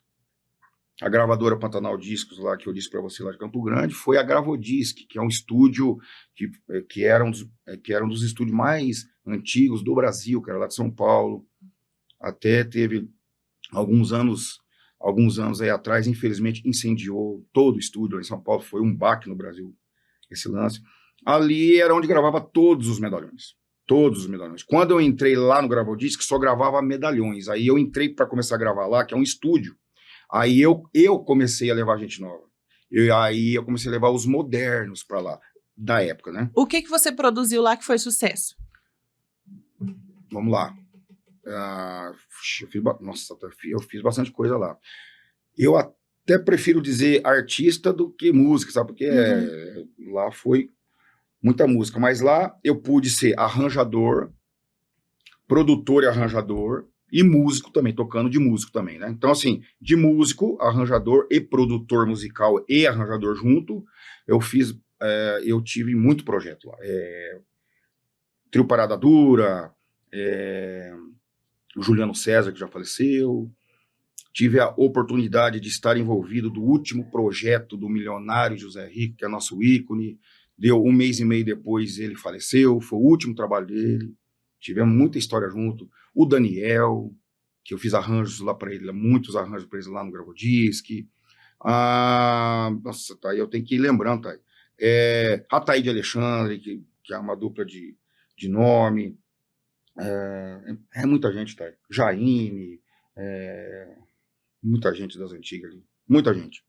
a gravadora Pantanal Discos, lá que eu disse para você, lá de Campo Grande, foi a Gravodisc, que é um estúdio que era um dos estúdios mais antigos do Brasil, que era lá de São Paulo. Até teve alguns anos aí atrás, infelizmente, incendiou todo o estúdio lá em São Paulo, foi um baque no Brasil esse lance. Ali era onde gravava todos os medalhões. Todos os medalhões. Quando eu entrei lá no Gravodisc, só gravava medalhões. Aí eu entrei para começar a gravar lá, que é um estúdio. Aí eu comecei a levar gente nova. Aí eu comecei a levar os modernos para lá, da época, né? O que você produziu lá que foi sucesso? Vamos lá. Eu fiz bastante coisa lá. Eu até prefiro dizer artista do que música, sabe? Porque lá foi muita música, mas lá eu pude ser arranjador, produtor e arranjador, e músico também, tocando de músico também, né? Então, assim, de músico, arranjador e produtor musical e arranjador junto, eu fiz eu tive muito projeto lá. Trio Parada Dura, o Juliano César, que já faleceu. Tive a oportunidade de estar envolvido do último projeto do milionário José Rico, que é nosso ícone. Deu 1 mês e meio depois, ele faleceu. Foi o último trabalho dele. Tivemos muita história junto. O Daniel, que eu fiz arranjos lá para ele, muitos arranjos para ele lá no Gravodisc. Nossa, tá aí, eu tenho que ir lembrando, tá aí. A Taíde Alexandre, que é uma dupla de nome. Muita gente, tá aí. Jaime, muita gente das antigas ali, muita gente.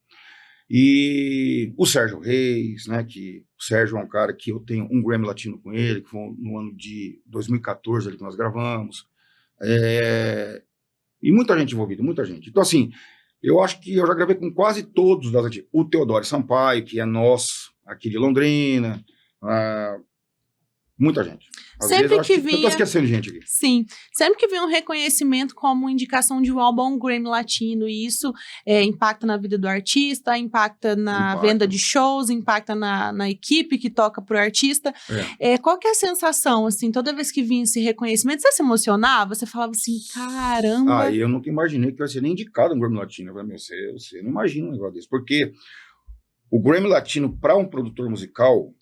E o Sérgio Reis, né, que o Sérgio é um cara que eu tenho um Grammy Latino com ele, que foi no ano de 2014 ali que nós gravamos, e muita gente envolvida, muita gente. Então, assim, eu acho que eu já gravei com quase todos das antigas. O Teodoro Sampaio, que é nosso, aqui de Londrina, muita gente. Às Sempre vezes, que eu vinha... tô esquecendo gente aqui. Sim. Sempre que vinha um reconhecimento como indicação de um álbum Grammy Latino, e isso impacta na vida do artista, impacta na venda de shows, impacta na equipe que toca pro artista. Qual que é a sensação, assim, toda vez que vinha esse reconhecimento? Você se emocionava? Você falava assim, caramba... Eu nunca imaginei que eu ia ser nem indicado no Grammy Latino. Eu falei, você não imagina um negócio desse. Porque o Grammy Latino, para um produtor musical...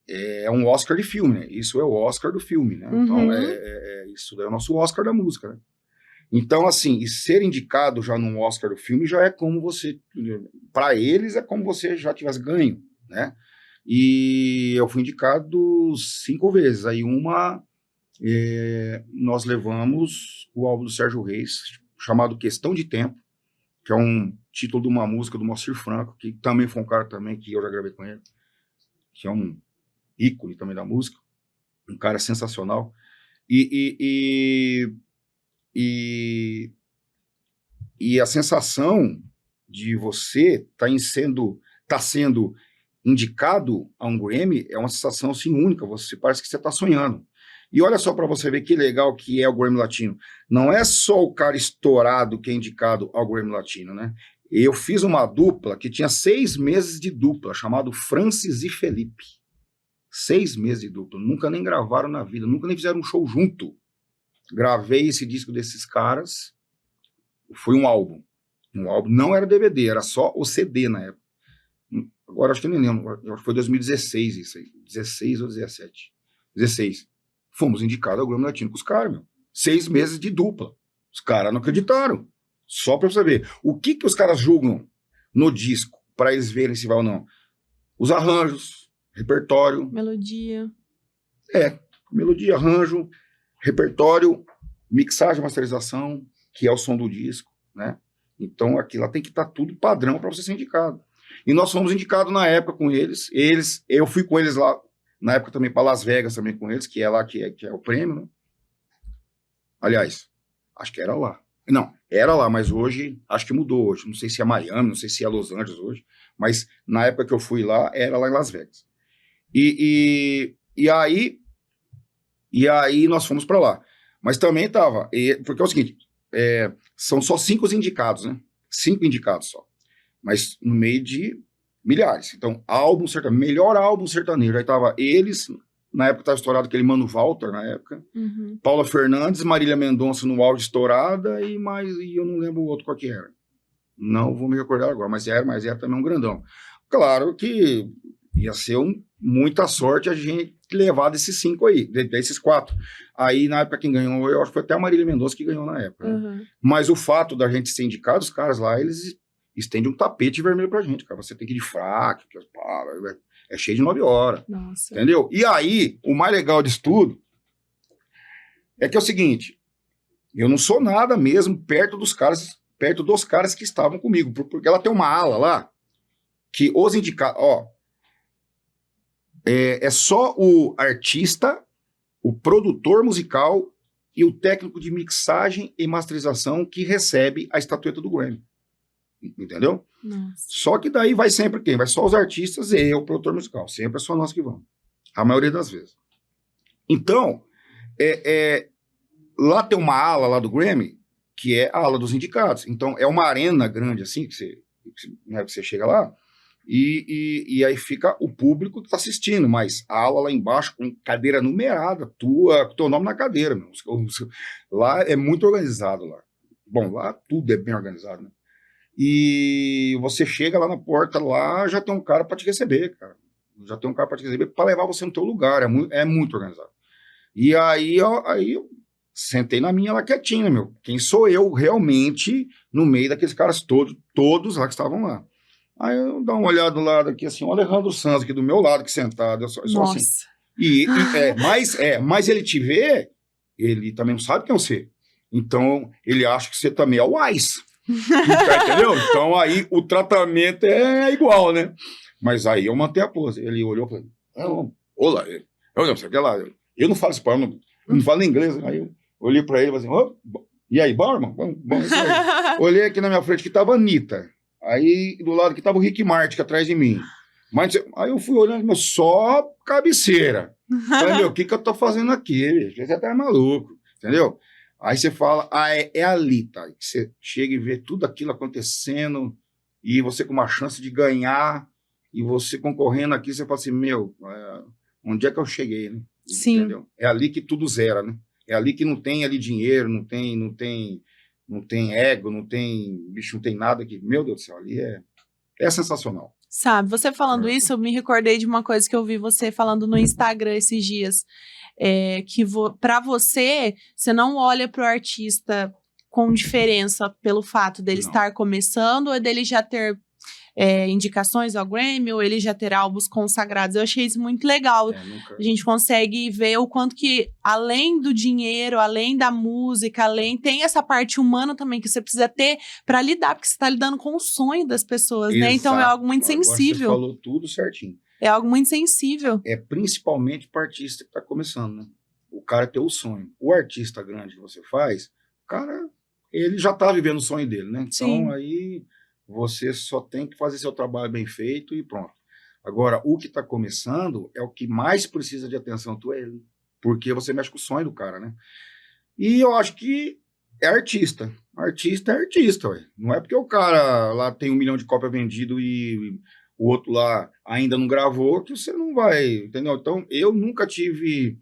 é um Oscar de filme, né? Isso é o Oscar do filme, né? Uhum. Então, isso daí é o nosso Oscar da música, né? Então, assim, e ser indicado já num Oscar do filme já é como você... Para eles, é como você já tivesse ganho, né? E eu fui indicado 5 vezes. Aí nós levamos o álbum do Sérgio Reis, chamado Questão de Tempo, que é um título de uma música do Moacir Franco, que também foi um cara também que eu já gravei com ele, que é um ícone também da música, um cara sensacional, e a sensação de você tá sendo indicado a um Grammy é uma sensação assim única, você parece que você está sonhando. E olha só para você ver que legal que é o Grammy Latino, não é só o cara estourado que é indicado ao Grammy Latino, né? Eu fiz uma dupla que tinha 6 meses de dupla, chamado Francis e Felipe. 6 meses de dupla, nunca nem gravaram na vida, nunca nem fizeram um show junto. Gravei esse disco desses caras, foi um álbum, não era DVD, era só o CD na época. Agora acho que eu nem lembro, acho que foi 2016 isso aí, 16 ou 17, 16. Fomos indicados ao Grammy Latino com os caras, 6 meses de dupla. Os caras não acreditaram. Só para você ver. O que os caras julgam no disco, para eles verem se vai ou não? Os arranjos, repertório. Melodia, arranjo, repertório, mixagem, masterização, que é o som do disco, né? Então, aquilo lá tem que estar tudo padrão para você ser indicado. E nós fomos indicados na época com eles. Eu fui com eles lá, na época também para Las Vegas também com eles, que é lá que é o prêmio, né? Aliás, acho que era lá. Não, era lá, mas hoje, acho que mudou hoje. Não sei se é Miami, não sei se é Los Angeles hoje, mas na época que eu fui lá, era lá em Las Vegas. E aí nós fomos para lá. Mas também estava... Porque é o seguinte, são só 5 indicados, né? 5 indicados só. Mas no meio de milhares. Então, álbum sertanejo, melhor álbum sertanejo. Aí tava eles, na época estava estourado aquele Mano Walter, na época. Uhum. Paula Fernandes, Marília Mendonça no auge estourada, e eu não lembro o outro qual que era. Não vou me recordar agora, mas era também um grandão. Claro que ia ser muita sorte a gente levar desses 5 aí, desses 4. Aí, na época, quem ganhou, eu acho que foi até a Marília Mendonça que ganhou na época. Uhum. Né? Mas o fato da gente ser indicado, os caras lá, eles estendem um tapete vermelho pra gente, cara. Você tem que ir de fraco, é cheio de 9 horas. Nossa. Entendeu? E aí, o mais legal disso tudo é que é o seguinte, eu não sou nada mesmo perto dos caras que estavam comigo, porque ela tem uma ala lá que os indicados, é só o artista, o produtor musical e o técnico de mixagem e masterização que recebe a estatueta do Grammy. Entendeu? Nossa. Só que daí vai sempre quem? Vai só os artistas e o produtor musical. Sempre é só nós que vamos. A maioria das vezes. Então, lá tem uma ala lá do Grammy, que é a ala dos indicados. Então, é uma arena grande assim, que você chega lá, E aí fica o público que está assistindo, mas a aula lá embaixo, com cadeira numerada, teu nome na cadeira, meu. Lá é muito organizado lá. Bom, lá tudo é bem organizado, né? E você chega lá na porta, lá já tem um cara para te receber, cara. Já tem um cara para te receber para levar você no teu lugar. É muito organizado. E aí eu sentei na minha lá quietinha, meu. Quem sou eu realmente no meio daqueles caras todos lá que estavam lá. Aí eu dou uma olhada do lado aqui, assim, o Alejandro Sanz aqui do meu lado, aqui sentado. Eu só assim. Mas ele te vê, ele também não sabe quem é você. Então, ele acha que você também é o Wise. Entendeu? Então, aí o tratamento é igual, né? Mas aí eu mantenho a pose. Ele olhou e falou: olá, eu não sei o que lá. Eu não falo espanhol, não falo inglês. Aí eu olhei pra ele e falei assim: e aí, bom, irmão? Bom, isso aí. Olhei aqui na minha frente que tava a Anitta. Aí do lado que tava o Rick Martin, que atrás de mim. Mas aí eu fui olhando, meu, só cabeceira. Falei, meu, o que eu tô fazendo aqui? Você tá maluco, entendeu? Aí você fala, é ali, tá? Você chega e vê tudo aquilo acontecendo e você com uma chance de ganhar e você concorrendo aqui, você fala assim, meu, onde é que eu cheguei, né? Sim. Entendeu? É ali que tudo zera, né? É ali que não tem ali dinheiro, não tem ego, não tem nada que, meu Deus do céu, ali é sensacional. Sabe, você falando isso, eu me recordei de uma coisa que eu vi você falando no Instagram esses dias, que para você não olha para o artista com diferença pelo fato dele estar começando ou dele já ter indicações ao Grammy, ou ele já ter álbuns consagrados. Eu achei isso muito legal. A gente consegue ver o quanto que, além do dinheiro, além da música, tem essa parte humana também que você precisa ter para lidar, porque você está lidando com o sonho das pessoas, né? Então é algo muito sensível. Você falou tudo certinho. É algo muito sensível. É principalmente para o artista que está começando, né? O cara tem o sonho. O artista grande que você faz, o cara, ele já está vivendo o sonho dele, né? Então, sim, aí você só tem que fazer seu trabalho bem feito e pronto. Agora, o que está começando é o que mais precisa de atenção tua, ele, porque você mexe com o sonho do cara, né? E eu acho que é artista. Artista é artista, ué. Não é porque o cara lá tem 1 milhão de cópias vendido e o outro lá ainda não gravou que você não vai, entendeu? Então, eu nunca tive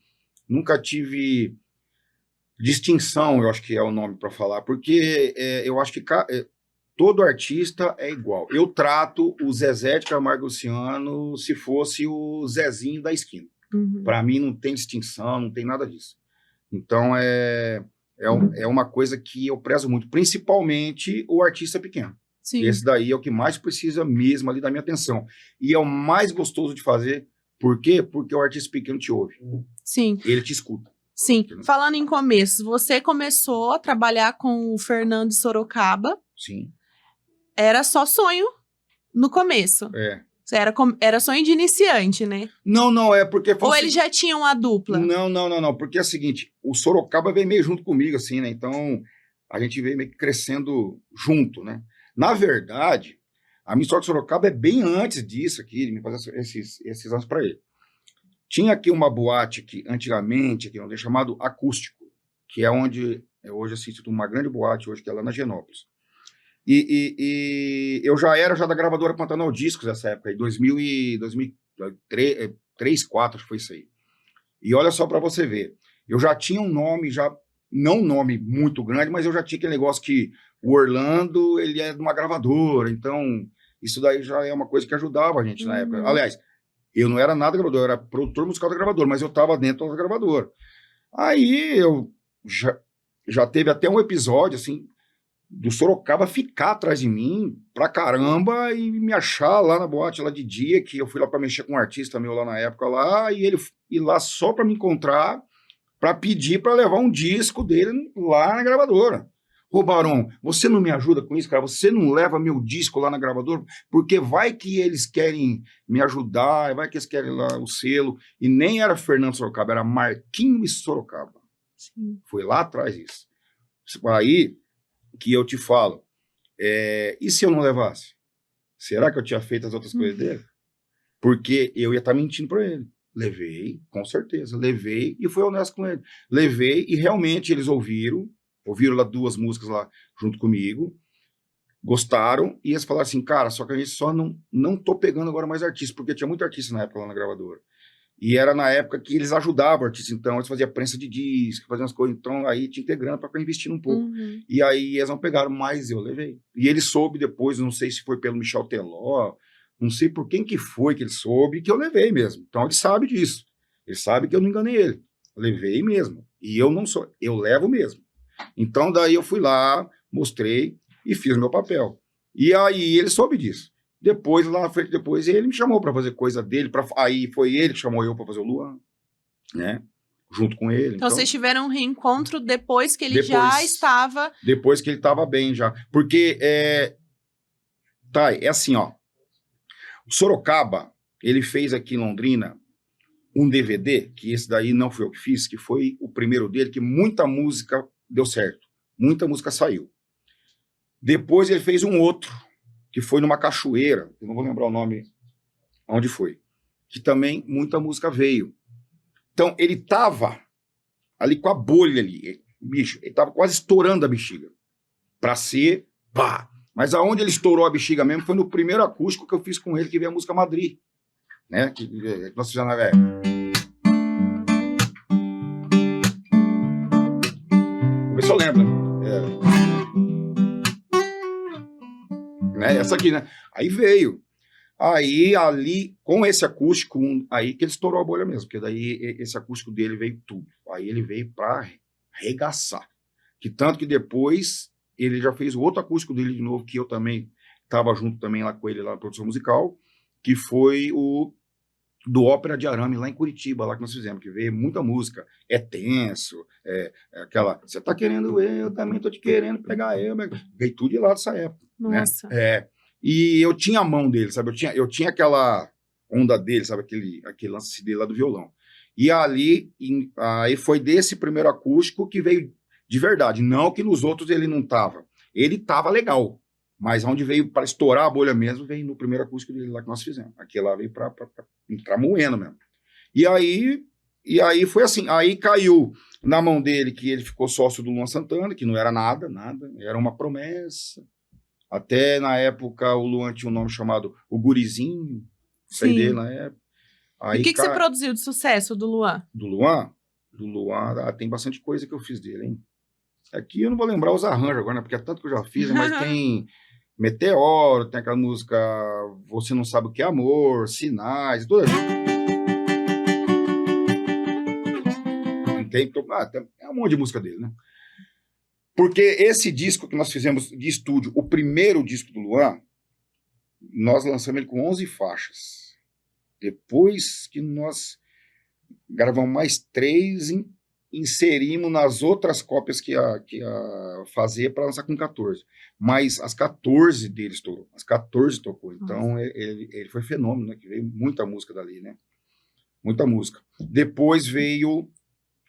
distinção, eu acho que é o nome para falar, porque eu acho que todo artista é igual. Eu trato o Zezé de Camargo e Luciano se fosse o Zezinho da esquina. Uhum. Para mim não tem distinção, não tem nada disso. Então é uma coisa que eu prezo muito, principalmente o artista pequeno. Sim. Esse daí é o que mais precisa mesmo ali da minha atenção. E é o mais gostoso de fazer. Por quê? Porque o artista pequeno te ouve. Sim. Ele te escuta. Sim. Falando em começo, você começou a trabalhar com o Fernando de Sorocaba. Sim. Era só sonho no começo. Era sonho de iniciante, né? Não, é porque... Ou eles já tinham a dupla? Não, porque é o seguinte, o Sorocaba veio meio junto comigo, assim, né? Então, a gente veio meio que crescendo junto, né? Na verdade, a minha história com o Sorocaba é bem antes disso aqui, de me fazer esses anos para ele. Tinha aqui uma boate que, antigamente, aqui, onde é chamado Acústico, que é onde hoje assisto uma grande boate, hoje que é lá na Genópolis. E eu já era da gravadora Pantanal Discos nessa época, em 2003, 2004, acho que foi isso aí. E olha só para você ver, eu já tinha um nome, não um nome muito grande, mas eu já tinha aquele negócio que o Orlando, ele é de uma gravadora, então isso daí já é uma coisa que ajudava a gente na época. Aliás, eu não era nada gravador, eu era produtor musical da gravadora, mas eu estava dentro da gravadora. Aí eu já teve até um episódio, assim, do Sorocaba ficar atrás de mim pra caramba e me achar lá na boate lá de dia, que eu fui lá pra mexer com um artista meu lá na época lá, e ele ir lá só pra me encontrar, pra pedir pra levar um disco dele lá na gravadora. Ô, Barão, você não me ajuda com isso, cara? Você não leva meu disco lá na gravadora? Porque vai que eles querem me ajudar, vai que eles querem lá o selo. E nem era Fernando Sorocaba, era Marquinhos Sorocaba. Sim. Foi lá atrás isso. Aí que eu te falo, e se eu não levasse? Será que eu tinha feito as outras coisas dele? Porque eu ia estar mentindo para ele. Levei, com certeza, levei e fui honesto com ele. Levei e realmente eles ouviram lá 2 músicas lá junto comigo. gostaram, e eles falaram assim, cara, só que a gente só não tô pegando agora mais artistas, porque tinha muito artista na época lá na gravadora. E era na época que eles ajudavam artistas, então eles faziam prensa de disco, faziam as coisas, então aí tinha que ter grana para ficar investindo um pouco. E aí eles não pegaram, mas eu levei. E ele soube depois, não sei se foi pelo Michel Teló, não sei por quem que foi que ele soube, que eu levei mesmo. Então ele sabe disso. Ele sabe que eu não enganei ele. Eu levei mesmo. E eu não sou, eu levo mesmo. Então daí eu fui lá, mostrei e fiz meu papel. E aí ele soube disso. Depois, lá na frente, depois, ele me chamou para fazer coisa dele. Aí foi ele que chamou eu para fazer o Luan, né? Junto com ele. Então vocês tiveram um reencontro depois que ele já estava... Depois que ele estava bem já. Porque, tá, é assim, ó. O Sorocaba, ele fez aqui em Londrina um DVD, que esse daí não foi eu que fiz, que foi o primeiro dele, que muita música deu certo. Muita música saiu. Depois ele fez um outro, que foi numa cachoeira, eu não vou lembrar o nome, onde foi, que também muita música veio. Então, ele tava ali com a bolha ali, bicho, ele tava quase estourando a bexiga, pra ser, pá. Mas aonde ele estourou a bexiga mesmo foi no primeiro acústico que eu fiz com ele, que veio a música Madrid, né, que nós fizemos na velha. Vou ver se eu lembro. Né? Essa aqui, né? Aí veio. Aí, ali, com esse acústico, aí que ele estourou a bolha mesmo, porque daí esse acústico dele veio tudo. Aí ele veio pra arregaçar. Que tanto que depois ele já fez o outro acústico dele de novo, que eu também estava junto também lá com ele, lá na produção musical, que foi o do Ópera de Arame, lá em Curitiba, lá que nós fizemos, que veio muita música. É tenso, aquela, você tá querendo eu também tô te querendo pegar eu. Veio tudo de lá dessa época. Nossa. Né? E eu tinha a mão dele, sabe? Eu tinha aquela onda dele, sabe? Aquele lance dele lá do violão. E ali, aí foi desse primeiro acústico que veio de verdade. Não que nos outros ele não tava. Ele tava legal. Mas onde veio para estourar a bolha mesmo, veio no primeiro acústico dele lá que nós fizemos. Aquele lá veio para entrar moendo mesmo. E aí foi assim. Aí caiu na mão dele que ele ficou sócio do Luan Santana, que não era nada. Era uma promessa. Até na época o Luan tinha um nome chamado O Gurizinho. Sei dele na época. Aí, e o que você produziu de sucesso do Luan? Do Luan, tem bastante coisa que eu fiz dele, hein? Aqui eu não vou lembrar os arranjos agora, né? Porque é tanto que eu já fiz, mas tem Meteoro, tem aquela música Você Não Sabe O Que é Amor, Sinais, toda é um monte de música dele, né? Porque esse disco que nós fizemos de estúdio, o primeiro disco do Luan, nós lançamos ele com 11 faixas. Depois que nós gravamos mais 3, inserimos nas outras cópias que ia fazer para lançar com 14. Mas as 14 dele estourou. As 14 tocou. Então ele foi fenômeno, né? Que veio muita música dali, né? Muita música. Depois veio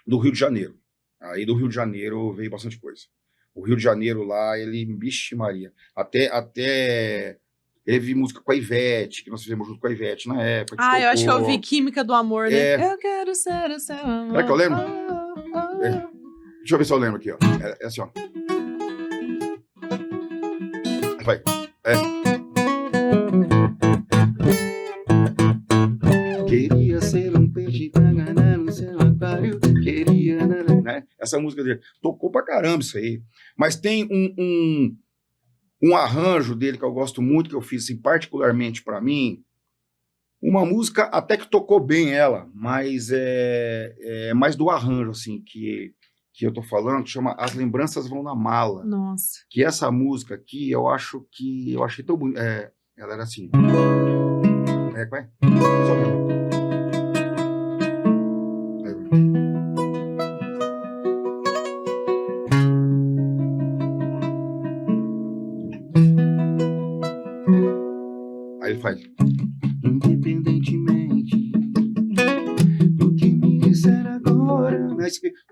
do Rio de Janeiro. Aí do Rio de Janeiro veio bastante coisa. O Rio de Janeiro lá, vixe Maria. Até teve música com a Ivete, que nós fizemos junto com a Ivete na época. Eu acho que eu ouvi Química do Amor, né? Eu quero ser o seu amor. Será que eu lembro? Deixa eu ver se eu lembro aqui, ó. É assim, ó. Vai. Queria ser um peixe pra ganhar no seu aquário. Queria, né? Essa música dele tocou pra caramba isso aí. Mas tem um arranjo dele que eu gosto muito, que eu fiz assim, particularmente pra mim. Uma música até que tocou bem ela, mas é mais do arranjo, assim, que eu tô falando, que chama As Lembranças Vão na Mala. Nossa. Que essa música aqui, eu achei tão bonita. Ela era assim. Qual é? Só lembra. Aí ele faz. Independentemente do que me disser agora.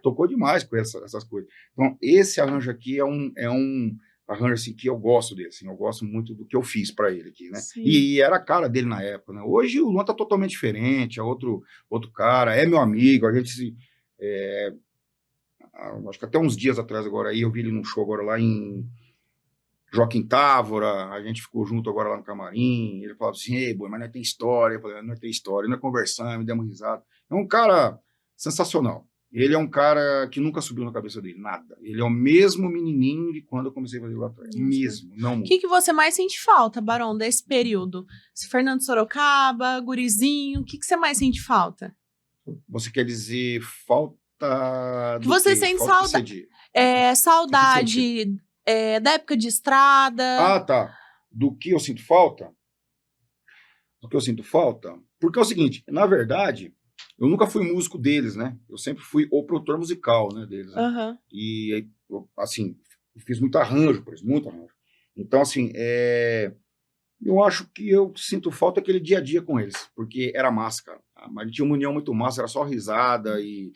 Tocou demais com essas coisas. Então, esse arranjo aqui é um arranjo assim, que eu gosto dele. Assim, eu gosto muito do que eu fiz para ele aqui, né? E era a cara dele na época, né? Hoje o Luan tá totalmente diferente, é outro cara, é meu amigo, a gente acho que até uns dias atrás agora aí, eu vi ele num show agora lá em Joaquim Távora, a gente ficou junto agora lá no camarim, ele falava assim, ei, boi, mas não tem história, eu falei, não tem história, não é conversando, me demos risada. É um cara sensacional. Ele é um cara que nunca subiu na cabeça dele, nada. Ele é o mesmo menininho de quando eu comecei a fazer lá atrás. Mesmo, não O que você mais sente falta, Barão, desse período? Fernando Sorocaba, Gurizinho, o que você mais sente falta? Você quer dizer falta que você sente saudade? Saudade da época de estrada. Ah, tá. Do que eu sinto falta? Do que eu sinto falta? Porque é o seguinte, na verdade, eu nunca fui músico deles, né? Eu sempre fui o produtor musical, né, deles. Né? Uhum. E, assim, fiz muito arranjo por isso, muito arranjo. Então, assim, eu acho que eu sinto falta aquele dia a dia com eles, porque era massa, cara. A gente tinha uma união muito massa, era só risada e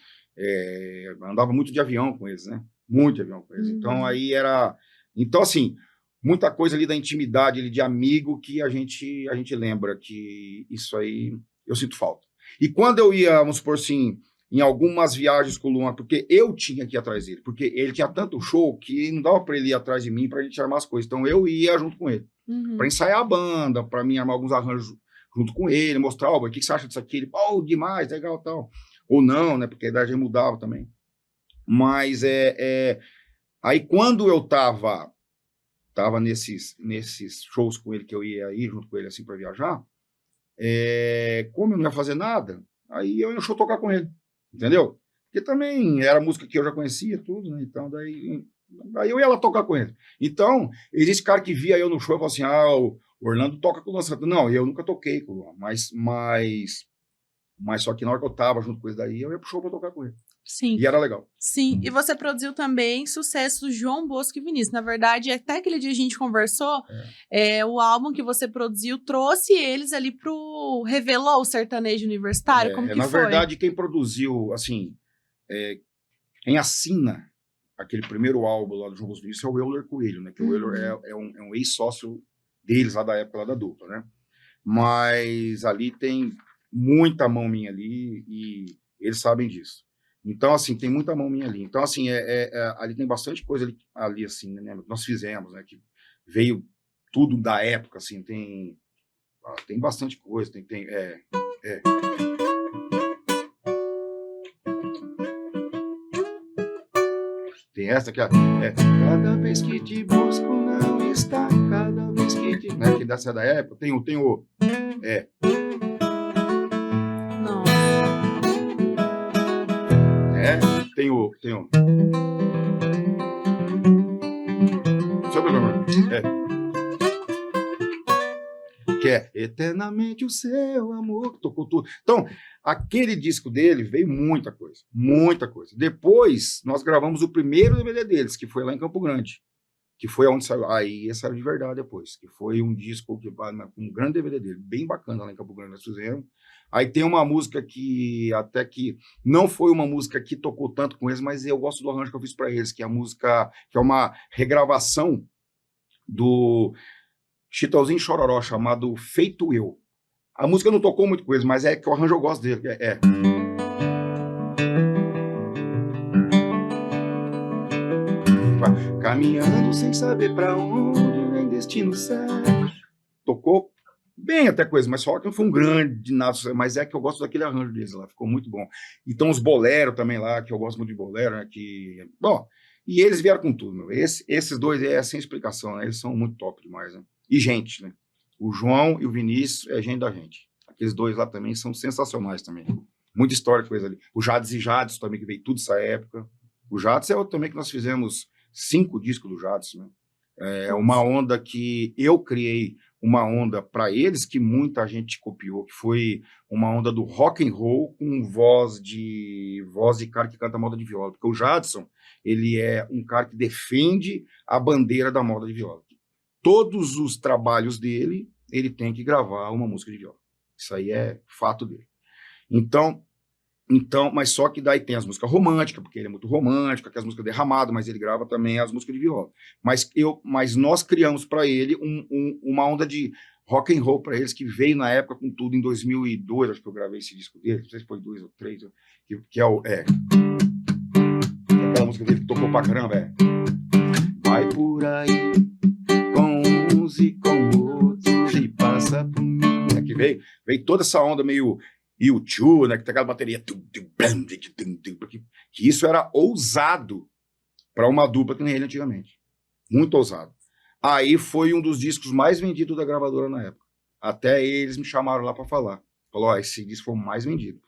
andava muito de avião com eles, né? Muito de avião com eles. Então, aí era... Então, assim, muita coisa ali da intimidade, ali de amigo, que a gente lembra que isso aí eu sinto falta. E quando eu ia, vamos supor assim, em algumas viagens com o Luan, porque eu tinha que ir atrás dele, porque ele tinha tanto show que não dava para ele ir atrás de mim para a gente armar as coisas. Então, eu ia junto com ele, para ensaiar a banda, para mim armar alguns arranjos junto com ele, mostrar, o que você acha disso aqui? Ele, demais, legal, tal. Ou não, né, porque a idade mudava também. Mas aí quando eu tava nesses shows com ele, que eu ia ir junto com ele assim para viajar, como eu não ia fazer nada, aí eu ia no show tocar com ele, entendeu? Porque também era música que eu já conhecia, tudo, né? Então daí eu ia lá tocar com ele. Então, existe cara que via eu no show e falava assim, o Orlando toca com o Luan Santana. Não, eu nunca toquei com o Luan, mas só que na hora que eu tava junto com ele daí, eu ia pro show pra tocar com ele. Sim. E era legal. Sim, e você produziu também sucessos João Bosco e Vinícius. Na verdade, até aquele dia a gente conversou, o álbum que você produziu trouxe eles ali revelou o sertanejo universitário, como que na foi? Na verdade, quem produziu, assim, quem assina aquele primeiro álbum lá do João Bosco e Vinícius é o Euler Coelho, né? Que o Euler é um ex-sócio deles lá da época lá da dupla, né? Mas ali tem muita mão minha ali e eles sabem disso. Então, assim, tem muita mão minha ali. Então, assim, ali tem bastante coisa ali assim, né? Nós fizemos, né? Que veio tudo da época, assim, tem bastante coisa, tem essa que cada vez que te busco não está, cada vez que te... Né? Que dessa da época, tem o tem o Sobre o nome. Que é Eternamente o Seu Amor, que tocou tudo. Então, aquele disco dele veio muita coisa, muita coisa. Depois, nós gravamos o primeiro DVD deles, que foi lá em Campo Grande, que foi onde saiu. Aí, esse era de verdade depois, que foi um disco, um grande DVD dele, bem bacana lá em Campo Grande, nós fizemos. Aí tem uma música que até que não foi uma música que tocou tanto com eles, mas eu gosto do arranjo que eu fiz para eles, que é a música, que é uma regravação do Chitãozinho Chororó, chamado Feito Eu. A música não tocou muito com eles, mas que o arranjo eu gosto dele. Caminhando sem saber para onde, nem destino certo. Tocou bem até coisa, mas só que não foi um grande nada, mas que eu gosto daquele arranjo deles lá, ficou muito bom. Então os bolero também lá, que eu gosto muito de bolero, né, e eles vieram com tudo, meu. Esses dois sem explicação, né, eles são muito top demais, né, e gente, né, o João e o Vinícius é gente da gente, aqueles dois lá também são sensacionais também, muita história, coisa ali, o Jades e Jades também, que veio tudo essa época, o Jades é outro também que nós fizemos 5 discos do Jades, né, uma onda que eu criei, uma onda para eles que muita gente copiou, que foi uma onda do rock and roll com voz de cara que canta moda de viola, porque o Jadson, ele é um cara que defende a bandeira da moda de viola. Todos os trabalhos dele, ele tem que gravar uma música de viola. Isso aí é fato dele. Então, mas só que daí tem as músicas românticas, porque ele é muito romântico, aquelas músicas derramadas, mas ele grava também as músicas de viola. Mas nós criamos para ele uma onda de rock and roll para eles, que veio na época com tudo, em 2002, acho que eu gravei esse disco dele, não sei se foi 2 ou 3, que é aquela música dele que tocou pra caramba, Vai por aí, cruze com outros e passa por mim. Aqui veio toda essa onda meio U2, né? Que tem aquela bateria. Que isso era ousado para uma dupla que nem ele antigamente. Muito ousado. Aí foi um dos discos mais vendidos da gravadora na época. Até eles me chamaram lá para falar. Falou, esse disco foi o mais vendido.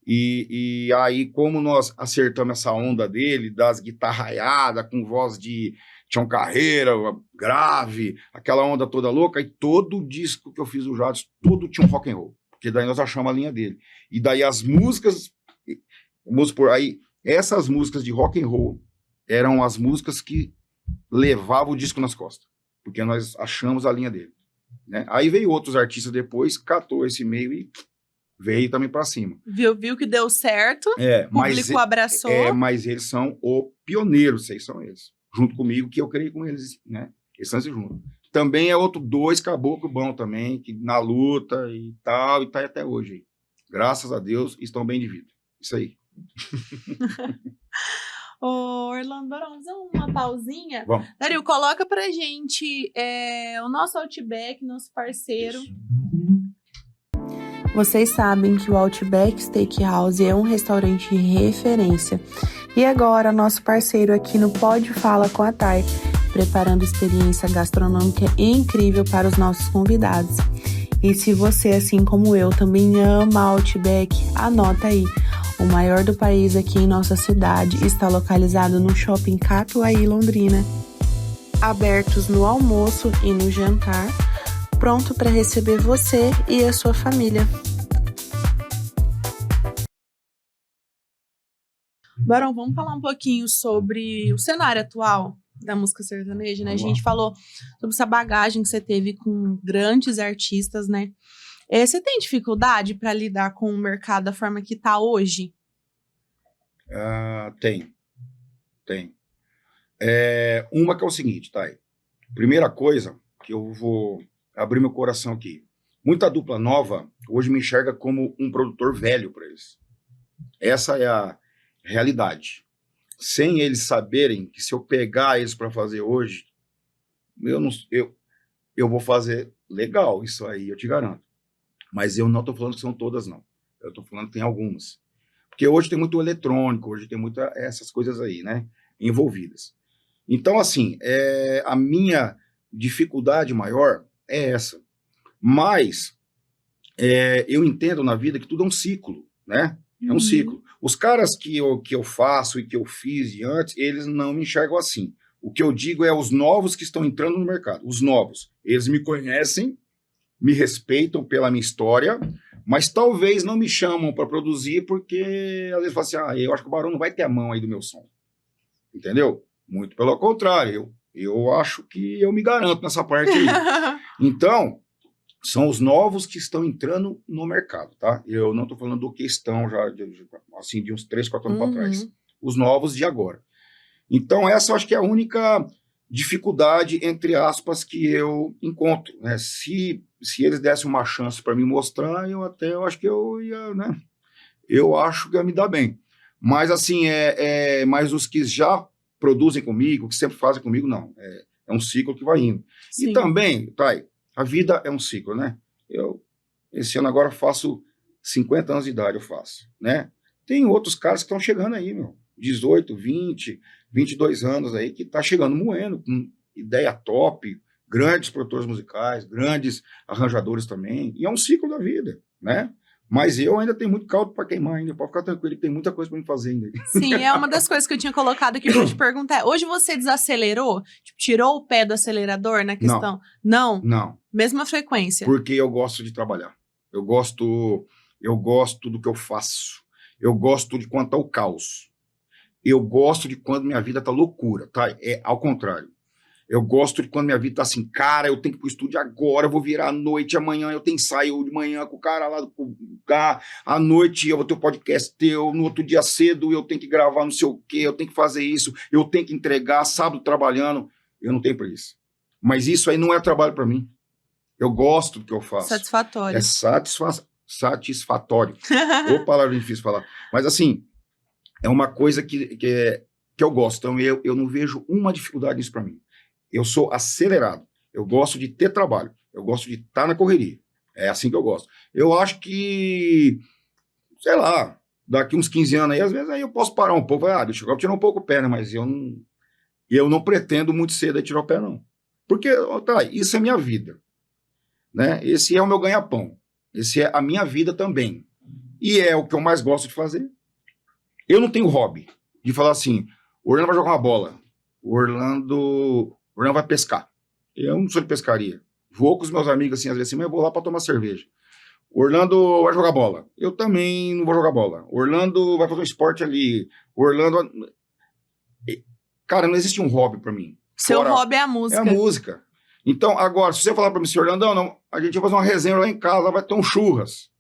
E aí, como nós acertamos essa onda dele, das guitarraiadas, com voz de Tião Carreira, grave, aquela onda toda louca, e todo disco que eu fiz do Jadson, todo tinha um rock and roll. Porque daí nós achamos a linha dele. E daí as músicas, vamos por aí, essas músicas de rock and roll eram as músicas que levavam o disco nas costas. Porque nós achamos a linha dele. Né? Aí veio outros artistas depois, catou esse meio e veio também para cima. Viu que deu certo, o público abraçou. Mas eles são o pioneiro, vocês são eles. Junto comigo, que eu criei com eles, né? Eles estão juntos. Também é outro 2 caboclo bom também, que na luta e tal, e tá até hoje aí. Graças a Deus, estão bem de vida. Isso aí. Ô, Orlando Barão, vamos dar uma pausinha? Vamos. Dario, coloca pra gente o nosso Outback, nosso parceiro. Isso. Vocês sabem que o Outback Steakhouse é um restaurante de referência. E agora, nosso parceiro aqui no Pode Fala com a Thay, preparando experiência gastronômica incrível para os nossos convidados. E se você, assim como eu, também ama Outback, anota aí. O maior do país aqui em nossa cidade está localizado no Shopping Catuaí, Londrina. Abertos no almoço e no jantar, pronto para receber você e a sua família. Barão, vamos falar um pouquinho sobre o cenário atual da música sertaneja, né? A gente falou sobre essa bagagem que você teve com grandes artistas, né? Você tem dificuldade para lidar com o mercado da forma que está hoje? Tem. Uma que é o seguinte, Thay. Primeira coisa que eu vou abrir meu coração aqui. Muita dupla nova hoje me enxerga como um produtor velho para eles. Essa é a realidade. Sem eles saberem que se eu pegar eles para fazer hoje, eu vou fazer legal, isso aí eu te garanto. Mas eu não estou falando que são todas, não. Eu estou falando que tem algumas. Porque hoje tem muito eletrônico, hoje tem muitas essas coisas aí, né, envolvidas. Então, assim, a minha dificuldade maior é essa. Mas eu entendo na vida que tudo é um ciclo, né? É um ciclo. Os caras que eu faço e que eu fiz de antes, eles não me enxergam assim. O que eu digo é os novos que estão entrando no mercado. Os novos. Eles me conhecem, me respeitam pela minha história, mas talvez não me chamam para produzir porque às vezes falam assim, eu acho que o Barão não vai ter a mão aí do meu som. Entendeu? Muito pelo contrário. Eu acho que eu me garanto nessa parte aí. Então, são os novos que estão entrando no mercado, tá? Eu não estou falando do que estão já, assim, de uns 3, 4 anos para trás. Os novos de agora. Então, essa eu acho que é a única dificuldade, entre aspas, que eu encontro, né? Se eles dessem uma chance para me mostrar, eu acho que eu ia, né? Eu acho que ia me dar bem. Mas, assim, mas os que já produzem comigo, que sempre fazem comigo, não. É um ciclo que vai indo. Sim. E também, Thay, a vida é um ciclo, né? Esse ano agora faço 50 anos de idade, né? Tem outros caras que estão chegando aí, 18, 20, 22 anos aí, que tá chegando moendo, com ideia top, grandes produtores musicais, grandes arranjadores também, e é um ciclo da vida, né? Mas eu ainda tenho muito caldo para queimar ainda, pode ficar tranquilo, que tem muita coisa para me fazer ainda. Sim, é uma das coisas que eu tinha colocado aqui para te perguntar. Hoje você desacelerou? Tipo, tirou o pé do acelerador na questão? Não? Não. Mesma frequência? Porque eu gosto de trabalhar. Eu gosto do que eu faço. Eu gosto de quando tá o caos. Eu gosto de quando minha vida tá loucura, tá? É ao contrário. Eu gosto de quando minha vida tá assim, cara, eu tenho que ir pro estúdio agora, eu vou virar à noite, amanhã eu tenho ensaio de manhã com o cara lá do lugar, à noite eu vou ter o podcast teu, no outro dia cedo eu tenho que gravar não sei o quê, eu tenho que fazer isso, eu tenho que entregar, sábado trabalhando. Eu não tenho pra isso. Mas isso aí não é trabalho pra mim. Eu gosto do que eu faço. Satisfatório. É satisfatório. Ô, palavra difícil de falar. Mas assim, é uma coisa que eu gosto. Então eu não vejo uma dificuldade nisso pra mim. Eu sou acelerado. Eu gosto de ter trabalho. Eu gosto de estar na correria. É assim que eu gosto. Eu acho que, sei lá, daqui uns 15 anos aí, às vezes aí eu posso parar um pouco. Deixa eu tirar um pouco o pé, né? Mas eu não pretendo muito cedo aí tirar o pé, não. Porque, tá, isso é minha vida, né? Esse é o meu ganha-pão. Esse é a minha vida também. E é o que eu mais gosto de fazer. Eu não tenho hobby de falar assim, o Orlando vai jogar uma bola, o Orlando vai pescar. Eu não sou de pescaria. Vou com os meus amigos assim, às vezes assim, mas eu vou lá para tomar cerveja. O Orlando vai jogar bola. Eu também não vou jogar bola. O Orlando vai fazer um esporte ali. O Orlando... Cara, não existe um hobby para mim. Seu hobby é a É música. a música. Então, agora, se você falar para mim, senhor Orlando, não, a gente vai fazer uma resenha lá em casa, vai ter um churras.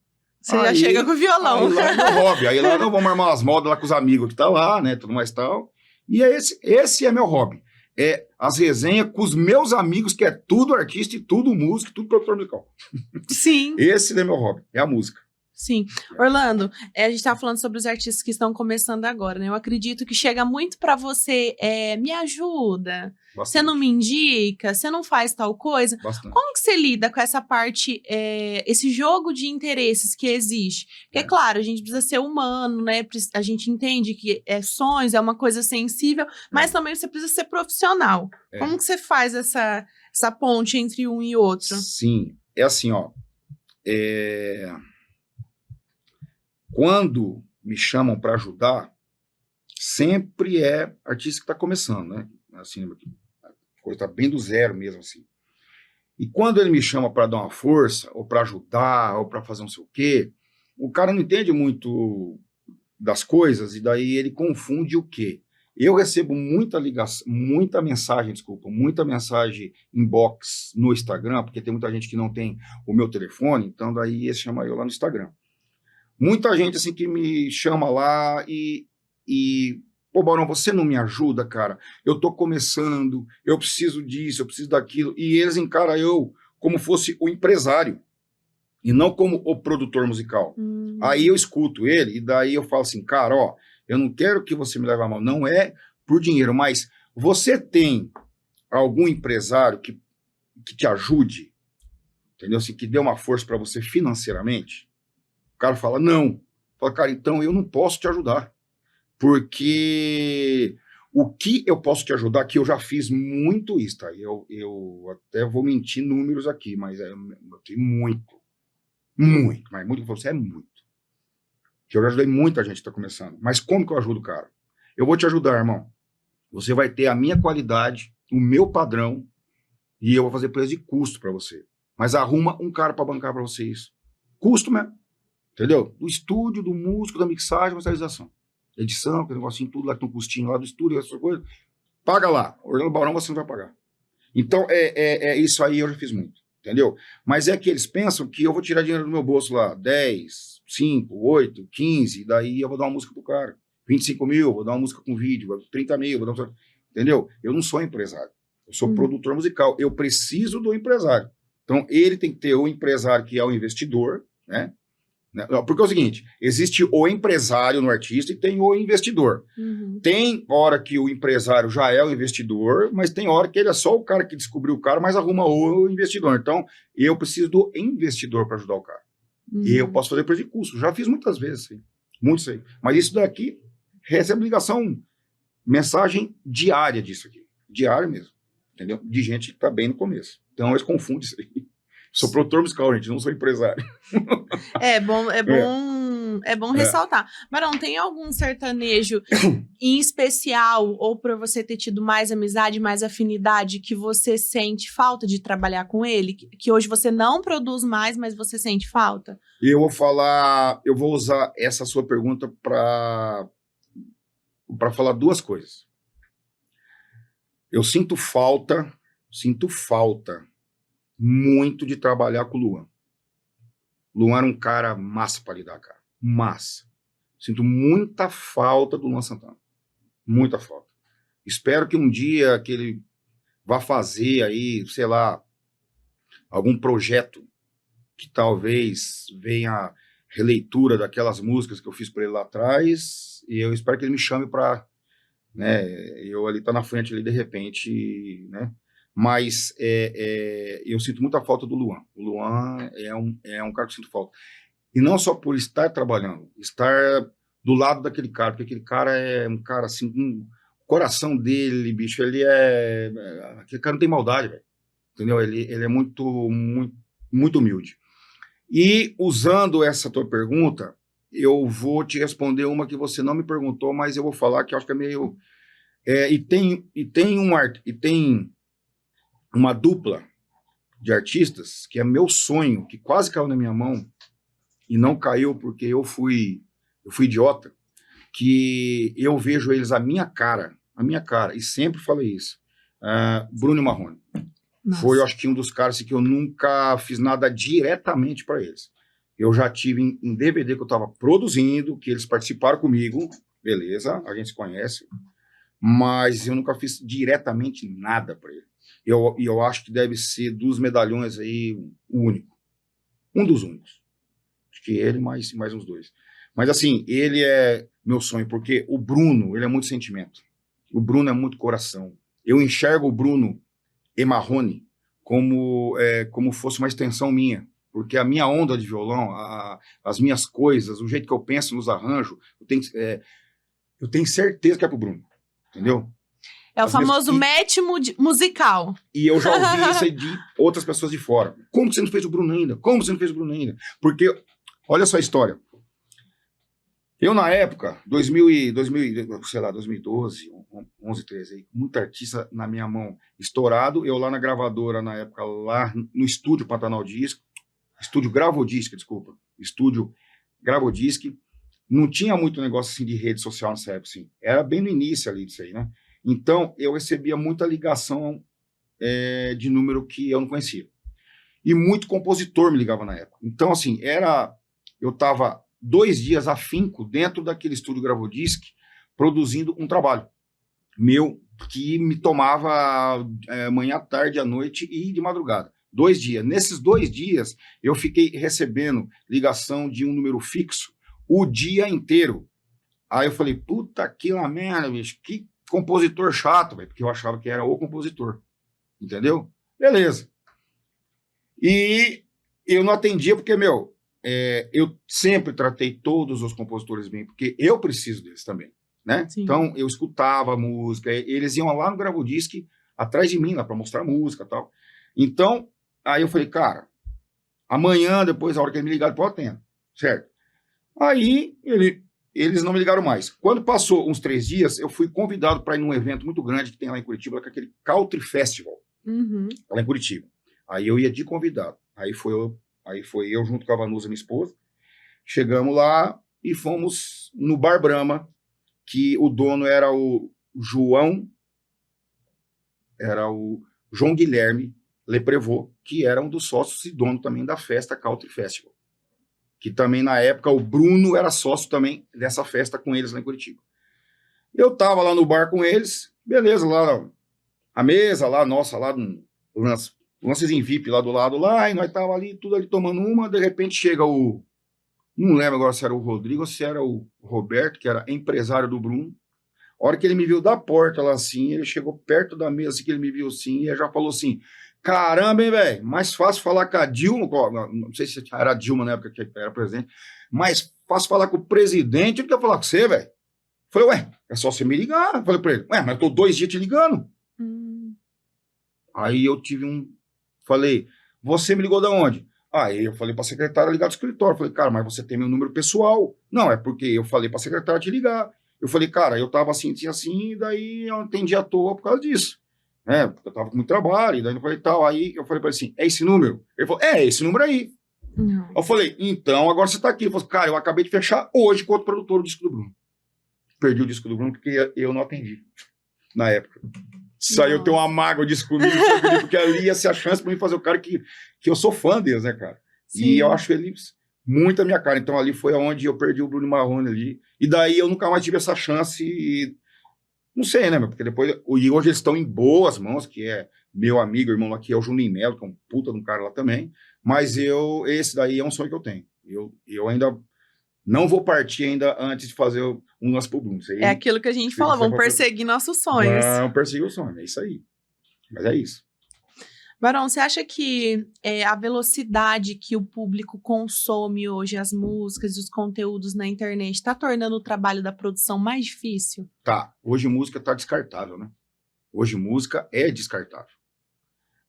Você já chega com o violão. Aí lá é meu hobby. Aí lá nós vamos armar umas modas lá com os amigos que tá lá, né? Tudo mais tal. E é esse é meu hobby. É as resenhas com os meus amigos, que é tudo artista e tudo músico, tudo produtor musical. Sim. Esse é meu hobby, é a música. Sim. Orlando, a gente tá falando sobre os artistas que estão começando agora, né? Eu acredito que chega muito pra você, me ajuda, Bastante. você não me indica, você não faz tal coisa. Bastante. Como que você lida com essa parte, esse jogo de interesses que existe? Porque, claro, a gente precisa ser humano, né? A gente entende que sonhos é uma coisa sensível, mas também você precisa ser profissional. Como que você faz essa ponte entre um e outro? Sim, é assim, ó. Quando me chamam para ajudar, sempre é artista que está começando, né? Assim, a coisa está bem do zero mesmo, assim. E quando ele me chama para dar uma força, ou para ajudar, ou para fazer não sei o quê, o cara não entende muito das coisas, e daí ele confunde o quê? Eu recebo muita ligação, muita mensagem inbox no Instagram, porque tem muita gente que não tem o meu telefone, então daí eles chamam eu lá no Instagram. Muita gente assim que me chama lá pô, Barão, você não me ajuda, cara? Eu tô começando, eu preciso disso, eu preciso daquilo. E eles encaram eu como fosse o empresário e não como o produtor musical. Aí eu escuto ele e daí eu falo assim, cara, ó, eu não quero que você me leve a mão, não é por dinheiro, mas você tem algum empresário que te ajude, entendeu? Assim, que dê uma força para você financeiramente? O cara fala, não. Fala, cara, então eu não posso te ajudar. Porque o que eu posso te ajudar, que eu já fiz muito isso, tá? Eu até vou mentir números aqui, mas eu tenho muito. Mas muito que você é muito. Que eu já ajudei muita gente que está começando. Mas como que eu ajudo o cara? Eu vou te ajudar, irmão. Você vai ter a minha qualidade, o meu padrão, e eu vou fazer preço de custo para você. Mas arruma um cara para bancar para você isso. Custo mesmo. Entendeu? Do estúdio, do músico, da mixagem, masterização. Edição, aquele negocinho, tudo lá, tem um custinho lá do estúdio, essa coisa. Paga lá. Orlando Barão você não vai pagar. Então, isso aí eu já fiz muito. Entendeu? Mas é que eles pensam que eu vou tirar dinheiro do meu bolso lá, 10, 5, 8, 15, daí eu vou dar uma música pro cara. 25 mil, vou dar uma música com vídeo, 30 mil, vou dar uma... Entendeu? Eu não sou empresário. Eu sou produtor musical. Eu preciso do empresário. Então, ele tem que ter o empresário que é o investidor, né? Porque é o seguinte, existe o empresário no artista e tem o investidor. Tem hora que o empresário já é o investidor, mas tem hora que ele é só o cara que descobriu o cara, mas arruma o investidor. Então, eu preciso do investidor para ajudar o cara. E eu posso fazer preço de custo. Já fiz muitas vezes, sim. Muito sei. Mas isso daqui recebe ligação, mensagem diária disso aqui. Diária mesmo. Entendeu? De gente que está bem no começo. Então, eles confundem isso aí. Sou produtor musical, gente, não sou empresário. É bom ressaltar. Barão, tem algum sertanejo em especial, ou por você ter tido mais amizade, mais afinidade, que você sente falta de trabalhar com ele? Que hoje você não produz mais, mas você sente falta? Eu vou usar essa sua pergunta para falar duas coisas. Eu sinto falta muito de trabalhar com o Luan. Luan era um cara massa para lidar, cara. Massa. Sinto muita falta do Luan Santana. Muita falta. Espero que um dia que ele vá fazer aí, sei lá, algum projeto que talvez venha releitura daquelas músicas que eu fiz para ele lá atrás, e eu espero que ele me chame para, né, eu ali tá na frente ali de repente, né, Mas eu sinto muita falta do Luan. O Luan é um cara que eu sinto falta. E não só por estar trabalhando, estar do lado daquele cara, porque aquele cara é um cara assim, o coração dele, bicho, aquele cara não tem maldade, velho. Entendeu? Ele é muito, muito, muito humilde. E usando essa tua pergunta, eu vou te responder uma que você não me perguntou, mas eu vou falar que eu acho que é meio... E tem uma dupla de artistas que é meu sonho, que quase caiu na minha mão, e não caiu porque eu fui idiota, que eu vejo eles a minha cara, e sempre falei isso. Bruno e Marrone. Foi, eu acho que um dos caras que eu nunca fiz nada diretamente para eles. Eu já tive em DVD que eu estava produzindo, que eles participaram comigo, beleza, a gente se conhece, mas eu nunca fiz diretamente nada para ele. E eu acho que deve ser dos medalhões aí o único. Um dos únicos. Acho que ele mais uns dois. Mas assim, ele é meu sonho, porque o Bruno, ele é muito sentimento. O Bruno é muito coração. Eu enxergo o Bruno e Marrone como fosse uma extensão minha. Porque a minha onda de violão, as minhas coisas, o jeito que eu penso nos arranjos, eu tenho certeza que é pro Bruno. Entendeu? É o famoso match musical. E eu já ouvi isso aí de outras pessoas de fora. Como que você não fez o Bruno ainda? Como você não fez o Bruno ainda? Porque, olha só a história. Eu, na época, 2012, 11, 13, muito artista na minha mão, estourado. Eu lá na gravadora, na época, lá no estúdio Pantanal Disco, estúdio Gravodisc, desculpa. Estúdio Gravodisc. Não tinha muito negócio assim de rede social nessa época, assim. Era bem no início ali disso aí, né? Então, eu recebia muita ligação de número que eu não conhecia. E muito compositor me ligava na época. Então, assim, eu estava 2 dias afinco dentro daquele estúdio Gravodisc, produzindo um trabalho meu que me tomava manhã, tarde, à noite e de madrugada. 2 dias. Nesses 2 dias, eu fiquei recebendo ligação de um número fixo o dia inteiro. Aí eu falei, puta que lá merda, bicho, que compositor chato, véio, porque eu achava que era o compositor. Entendeu? Beleza. E eu não atendia porque, eu sempre tratei todos os compositores bem, porque eu preciso deles também, né? Sim. Então, eu escutava a música, eles iam lá no Gravodisc, atrás de mim, lá para mostrar música e tal. Então, aí eu falei, cara, amanhã, depois, a hora que eles me ligaram, eu atendo, certo? Aí, eles não me ligaram mais. Quando passou uns 3 dias, eu fui convidado para ir num evento muito grande que tem lá em Curitiba, que é aquele Country Festival, lá em Curitiba. Aí eu ia de convidado. Aí foi eu junto com a Vanusa, minha esposa. Chegamos lá e fomos no Bar Brahma, que o dono era o João Guilherme Leprevot, que era um dos sócios e dono também da festa Country Festival. Que também, na época, o Bruno era sócio também dessa festa com eles lá em Curitiba. Eu tava lá no bar com eles, beleza, lá a mesa, lá, nossa, lá lancezinho VIP lá do lado, lá, e nós tava ali, tudo ali tomando uma, de repente chega não lembro agora se era o Rodrigo ou se era o Roberto, que era empresário do Bruno. A hora que ele me viu da porta lá assim, ele chegou perto da mesa assim, que ele me viu assim, e já falou assim, caramba, hein, velho, mais fácil falar com a Dilma, não sei se era a Dilma na época que era presidente, mais fácil falar com o presidente do que falar com você, velho. Falei, ué, é só você me ligar. Falei pra ele, mas eu tô 2 dias te ligando. Aí eu falei, você me ligou de onde? Aí eu falei pra secretária ligar do escritório. Falei, cara, mas você tem meu número pessoal. Não, é porque eu falei pra secretária te ligar. Eu falei, cara, eu tava assim, e daí eu atendi à toa por causa disso. Porque eu tava com muito trabalho, e daí eu falei tal. Aí eu falei pra ele assim, é esse número? Ele falou, é esse número aí. Não. Eu falei, então agora você tá aqui. Ele falou, cara, eu acabei de fechar hoje com outro produtor o disco do Bruno. Perdi o disco do Bruno porque eu não atendi na época. Saiu ter uma mágoa disso comigo, porque ali ia ser a chance pra mim fazer o cara que eu sou fã deles, né, cara? Sim. E eu acho eles muito a minha cara. Então ali foi onde eu perdi o Bruno Marrone ali. E daí eu nunca mais tive essa chance e... Não sei, né, porque depois... E hoje eles estão em boas mãos, que é meu amigo, irmão lá, que é o Juninho Melo, que é um puta de um cara lá também. Mas esse daí é um sonho que eu tenho. Eu ainda não vou partir ainda antes de fazer um lance pro Bruno. É aquilo que a gente falou, vamos perseguir nossos sonhos. Vamos perseguir o sonho, é isso aí. Mas é isso. Barão, você acha que a velocidade que o público consome hoje as músicas e os conteúdos na internet está tornando o trabalho da produção mais difícil? Tá, hoje música tá descartável, né? Hoje música é descartável.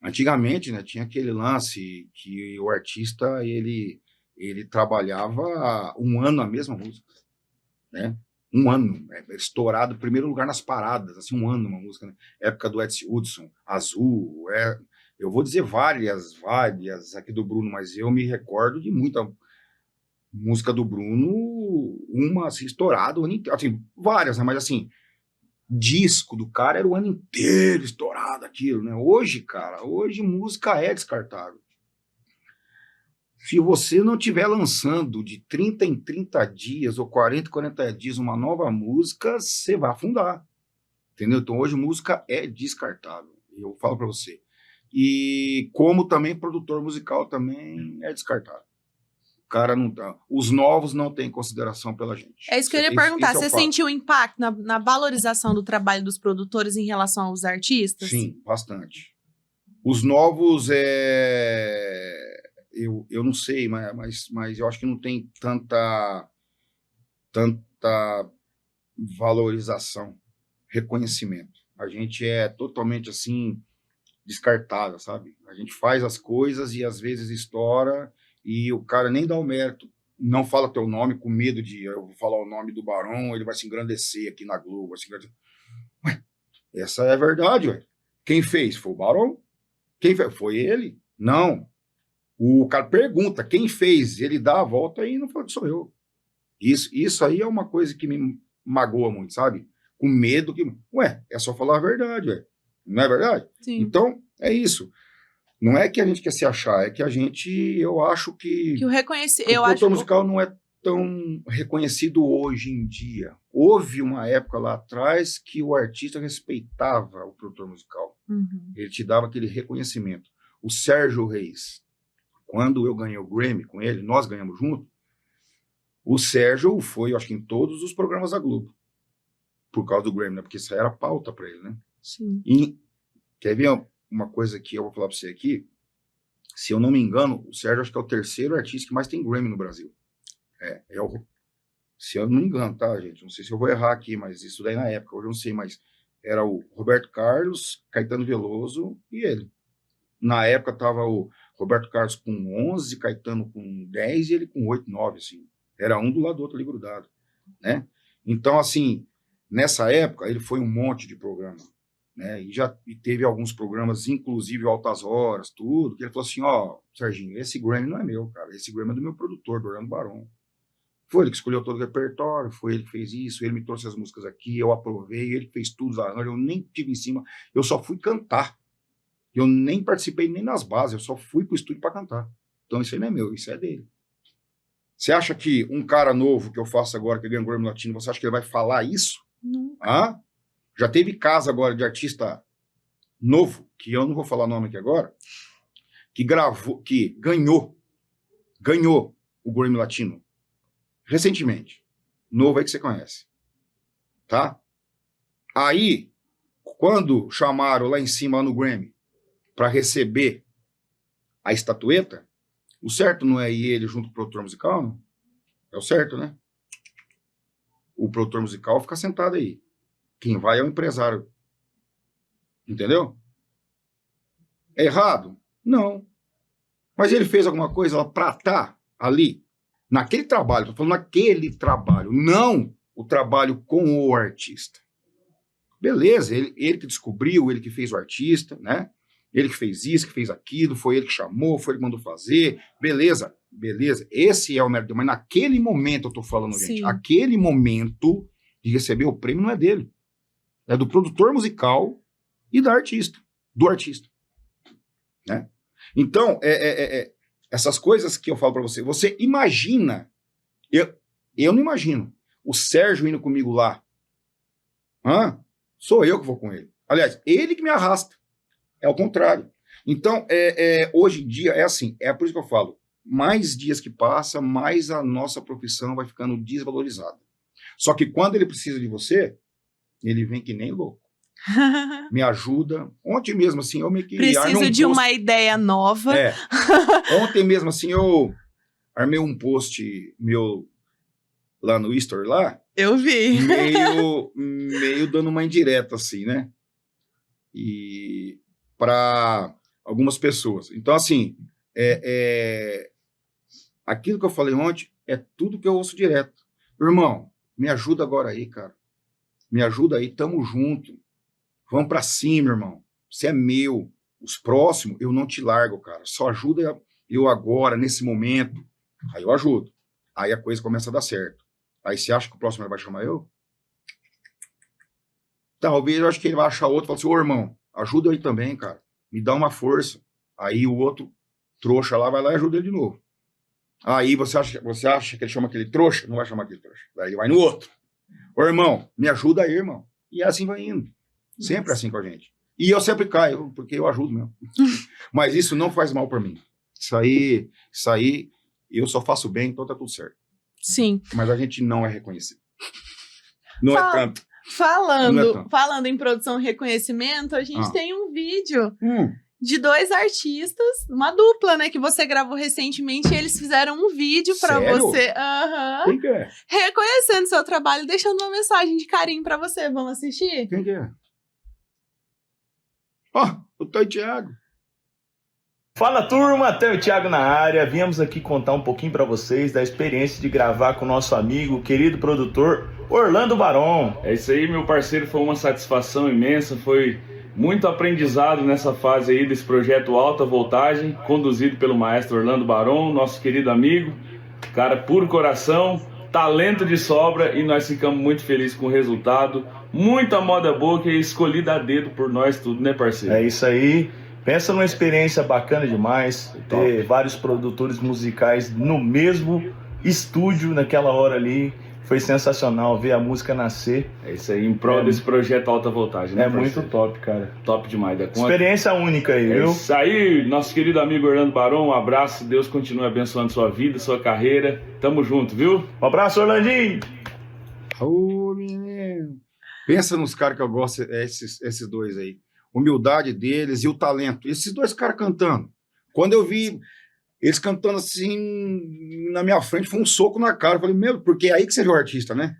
Antigamente, né, tinha aquele lance que o artista, ele trabalhava um ano a mesma música, né? Um ano, estourado, primeiro lugar nas paradas, assim, um ano uma música, né? Época do Edson Hudson, Azul, eu vou dizer várias aqui do Bruno, mas eu me recordo de muita música do Bruno, uma assim, estourada, o ano inteiro, assim, várias, né? Mas assim, disco do cara era o ano inteiro estourado aquilo, né? Hoje, cara, hoje música é descartável. Se você não estiver lançando de 30 em 30 dias ou 40 em 40 dias uma nova música, você vai afundar. Entendeu? Então hoje música é descartável. Eu falo para você. E como também produtor musical também é descartável. O cara não tá. Os novos não têm consideração pela gente. É isso que eu ia perguntar. Você sentiu impacto na valorização do trabalho dos produtores em relação aos artistas? Sim, bastante. Os novos eu não sei, mas eu acho que não tem tanta valorização, reconhecimento. A gente é totalmente assim descartável, sabe? A gente faz as coisas e às vezes estoura e o cara nem dá o mérito, não fala teu nome com medo de eu vou falar o nome do Barão, ele vai se engrandecer aqui na Globo, vai se engrandecer. Ué, essa é a verdade, ué. Quem fez? Foi o Barão? Quem fez? Foi ele? Não. O cara pergunta quem fez, ele dá a volta e não fala que sou eu. Isso aí é uma coisa que me magoa muito, sabe? Com medo que... Ué, é só falar a verdade, ué. Não é verdade? Sim. Então, é isso. Não é que a gente quer se achar, é que a gente, eu acho que... Que o produtor musical não é tão reconhecido hoje em dia. Houve uma época lá atrás que o artista respeitava o produtor musical. Uhum. Ele te dava aquele reconhecimento. O Sérgio Reis, quando eu ganhei o Grammy com ele, nós ganhamos junto, o Sérgio foi, acho que em todos os programas da Globo, por causa do Grammy, né? Porque isso era pauta para ele, né? Sim. E quer ver uma coisa que eu vou falar para você aqui? Se eu não me engano, o Sérgio acho que é o terceiro artista que mais tem Grammy no Brasil. Se eu não me engano, tá, gente? Não sei se eu vou errar aqui, mas isso daí na época, hoje eu não sei, mas era o Roberto Carlos, Caetano Veloso e ele. Na época tava o Roberto Carlos com 11, Caetano com 10 e ele com 8, 9, assim. Era um do lado do outro ali grudado, né? Então, assim, nessa época, ele foi um monte de programa, né? E teve alguns programas, inclusive Altas Horas, tudo, que ele falou assim, ó, Serginho, esse Grammy não é meu, cara, esse Grammy é do meu produtor, do Orlando Barão. Foi ele que escolheu todo o repertório, foi ele que fez isso, ele me trouxe as músicas aqui, eu aprovei, ele que fez tudo, eu nem tive em cima, eu só fui cantar. Eu nem participei nem nas bases, eu só fui pro estúdio para cantar. Então isso aí não é meu, isso é dele. Você acha que um cara novo que eu faço agora, que ganha um Grammy Latino, você acha que ele vai falar isso? Não. Ah? Já teve caso agora de artista novo, que eu não vou falar nome aqui agora, que gravou, que ganhou o Grammy Latino recentemente. Novo aí que você conhece. Tá? Aí, quando chamaram lá em cima, lá no Grammy, para receber a estatueta, o certo não é ir ele junto com o produtor musical, não? É o certo, né? O produtor musical fica sentado aí. Quem vai é o empresário. Entendeu? É errado? Não. Mas ele fez alguma coisa para estar ali, naquele trabalho, estou falando naquele trabalho, não o trabalho com o artista. Beleza, ele que descobriu, ele que fez o artista, né? Ele que fez isso, que fez aquilo, foi ele que chamou, foi ele que mandou fazer, beleza, esse é o mérito, mas naquele momento eu tô falando, Sim. gente, aquele momento de receber o prêmio não é dele, é do produtor musical e do artista, né? Então, essas coisas que eu falo para você imagina, eu não imagino, o Sérgio indo comigo lá, sou eu que vou com ele, aliás, ele que me arrasta. É o contrário. Então, hoje em dia é assim, é por isso que eu falo, mais dias que passa, mais a nossa profissão vai ficando desvalorizada. Só que quando ele precisa de você, ele vem que nem louco. Me ajuda. Ontem mesmo, assim, eu meio que... Preciso de uma ideia nova. Ontem mesmo, assim, eu armei um post meu lá no History, lá. Eu vi. Meio dando uma indireta, assim, né? E para algumas pessoas. Então, assim, aquilo que eu falei ontem é tudo que eu ouço direto. Irmão, me ajuda agora aí, cara. Me ajuda aí, tamo junto. Vamos pra cima, irmão. Você é meu. Os próximos, eu não te largo, cara. Só ajuda eu agora, nesse momento. Aí eu ajudo. Aí a coisa começa a dar certo. Aí você acha que o próximo vai chamar eu? Talvez eu acho que ele vai achar outro e falar assim, ô irmão, ajuda aí também, cara. Me dá uma força. Aí o outro trouxa lá vai lá e ajuda ele de novo. Aí você acha que ele chama aquele trouxa? Não vai chamar aquele trouxa. Daí ele vai no outro. Ô irmão, me ajuda aí, irmão. E assim vai indo. Sempre assim com a gente. E eu sempre caio, porque eu ajudo mesmo. Mas isso não faz mal para mim. Isso aí, eu só faço bem, então tá tudo certo. Sim. Mas a gente não é reconhecido. Não é tanto. Falando em produção e reconhecimento, a gente tem um vídeo de 2 artistas, uma dupla, né, que você gravou recentemente, e eles fizeram um vídeo pra você. Quem que é? Reconhecendo seu trabalho, deixando uma mensagem de carinho pra você. Vamos assistir? Quem que é? O Thay Thiago. Fala turma, até o Thiago na área. Viemos aqui contar um pouquinho para vocês da experiência de gravar com o nosso amigo, querido produtor Orlando Baron. É isso aí, meu parceiro, foi uma satisfação imensa, foi muito aprendizado nessa fase aí desse projeto Alta Voltagem, conduzido pelo maestro Orlando Baron, nosso querido amigo, cara puro coração, talento de sobra, e nós ficamos muito felizes com o resultado. Muita moda boa que é escolhida a dedo por nós tudo, né, parceiro? É isso aí. Pensa numa experiência bacana demais, ter vários produtores musicais no mesmo estúdio naquela hora ali. Foi sensacional ver a música nascer. É isso aí, em prol desse projeto Alta Voltagem, né, muito top, cara. Top demais da conta. Experiência única aí, viu? É isso aí, nosso querido amigo Orlando Baron, um abraço. Deus continue abençoando sua vida, sua carreira. Tamo junto, viu? Um abraço, Orlandinho! Ô, menino. Pensa nos caras que eu gosto, esses dois aí. Humildade deles e o talento. Esses 2 caras cantando. Quando eu vi eles cantando assim na minha frente, foi um soco na cara. Eu falei, meu, porque é aí que você vê o artista, né?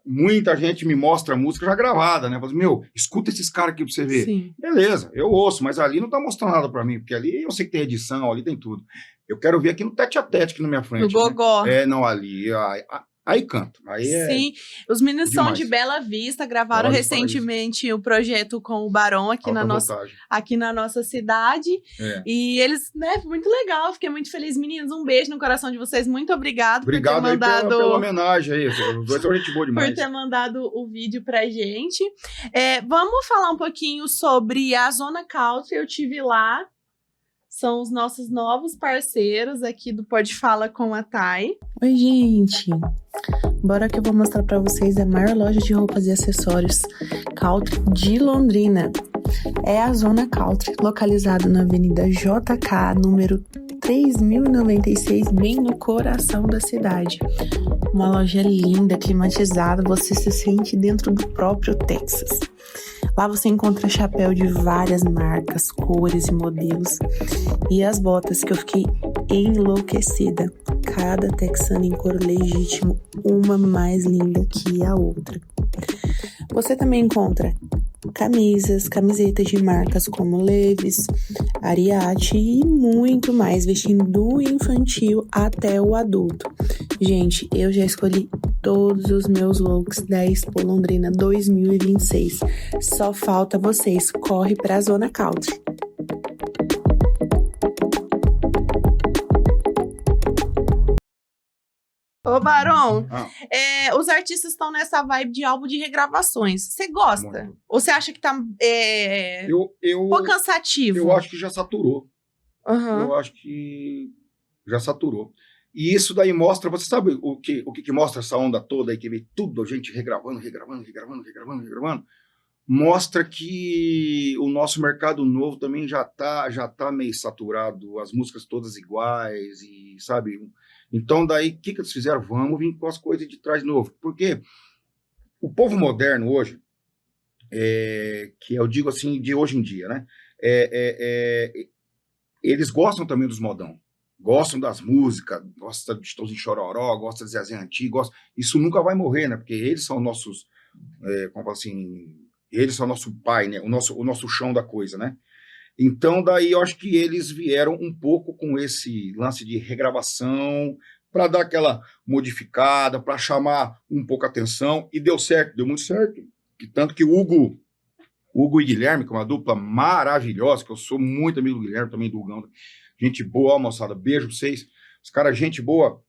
Muita gente me mostra a música já gravada, né? Eu falei, meu, escuta esses caras aqui pra você ver. Sim. Beleza, eu ouço, mas ali não tá mostrando nada pra mim, porque ali eu sei que tem edição, ali tem tudo. Eu quero ver aqui no tete-a-tete, aqui na minha frente. No gogó. Né? Não, ali. Aí canto. Sim, os meninos são de Bela Vista, gravaram recentemente o projeto com o Barão aqui na nossa cidade. E eles, né, muito legal, fiquei muito feliz. Meninos, um beijo no coração de vocês, muito obrigado por ter mandado... pela homenagem aí, os dois são gente boa demais. Por ter mandado o vídeo pra gente. Vamos falar um pouquinho sobre a Zona Country, eu tive lá. São os nossos novos parceiros aqui do Pode Fala com a Thay. Oi, gente! Bora que eu vou mostrar pra vocês a maior loja de roupas e acessórios country de Londrina. É a Zona Country, localizada na Avenida JK, número 3096, bem no coração da cidade. Uma loja linda, climatizada, você se sente dentro do próprio Texas. Lá você encontra chapéu de várias marcas, cores e modelos. E as botas que eu fiquei enlouquecida. Cada texana em couro legítimo, uma mais linda que a outra. Você também encontra camisas, camisetas de marcas como Levi's, Ariat e muito mais, vestindo do infantil até o adulto. Gente, eu já escolhi todos os meus looks da Expo Londrina 2026. Só falta vocês, corre pra Zona Country. Ô, Baron, os artistas estão nessa vibe de álbum de regravações. Você gosta? Muito. Ou você acha que tá um pouco cansativo? Eu acho que já saturou. Uhum. Eu acho que já saturou. E isso daí mostra, você sabe o que mostra essa onda toda aí, que vem tudo, a gente regravando. Mostra que o nosso mercado novo também já tá meio saturado, as músicas todas iguais, e sabe... Então, daí, o que eles fizeram? Vamos vir com as coisas de trás de novo. Porque o povo moderno hoje, que eu digo assim, de hoje em dia, né? Eles gostam também dos modão, gostam das músicas, gostam de Chitãozinho Chororó, gostam de Zezinho Antigo, isso nunca vai morrer, né? Porque eles são nossos, como assim, eles são nosso pai, né? O nosso chão da coisa, né? Então, daí eu acho que eles vieram um pouco com esse lance de regravação, para dar aquela modificada, para chamar um pouco a atenção, e deu certo, deu muito certo. Tanto que o Hugo e Guilherme, que é uma dupla maravilhosa, que eu sou muito amigo do Guilherme, também do Hugão, gente boa, moçada, beijo pra vocês. Os caras, gente boa,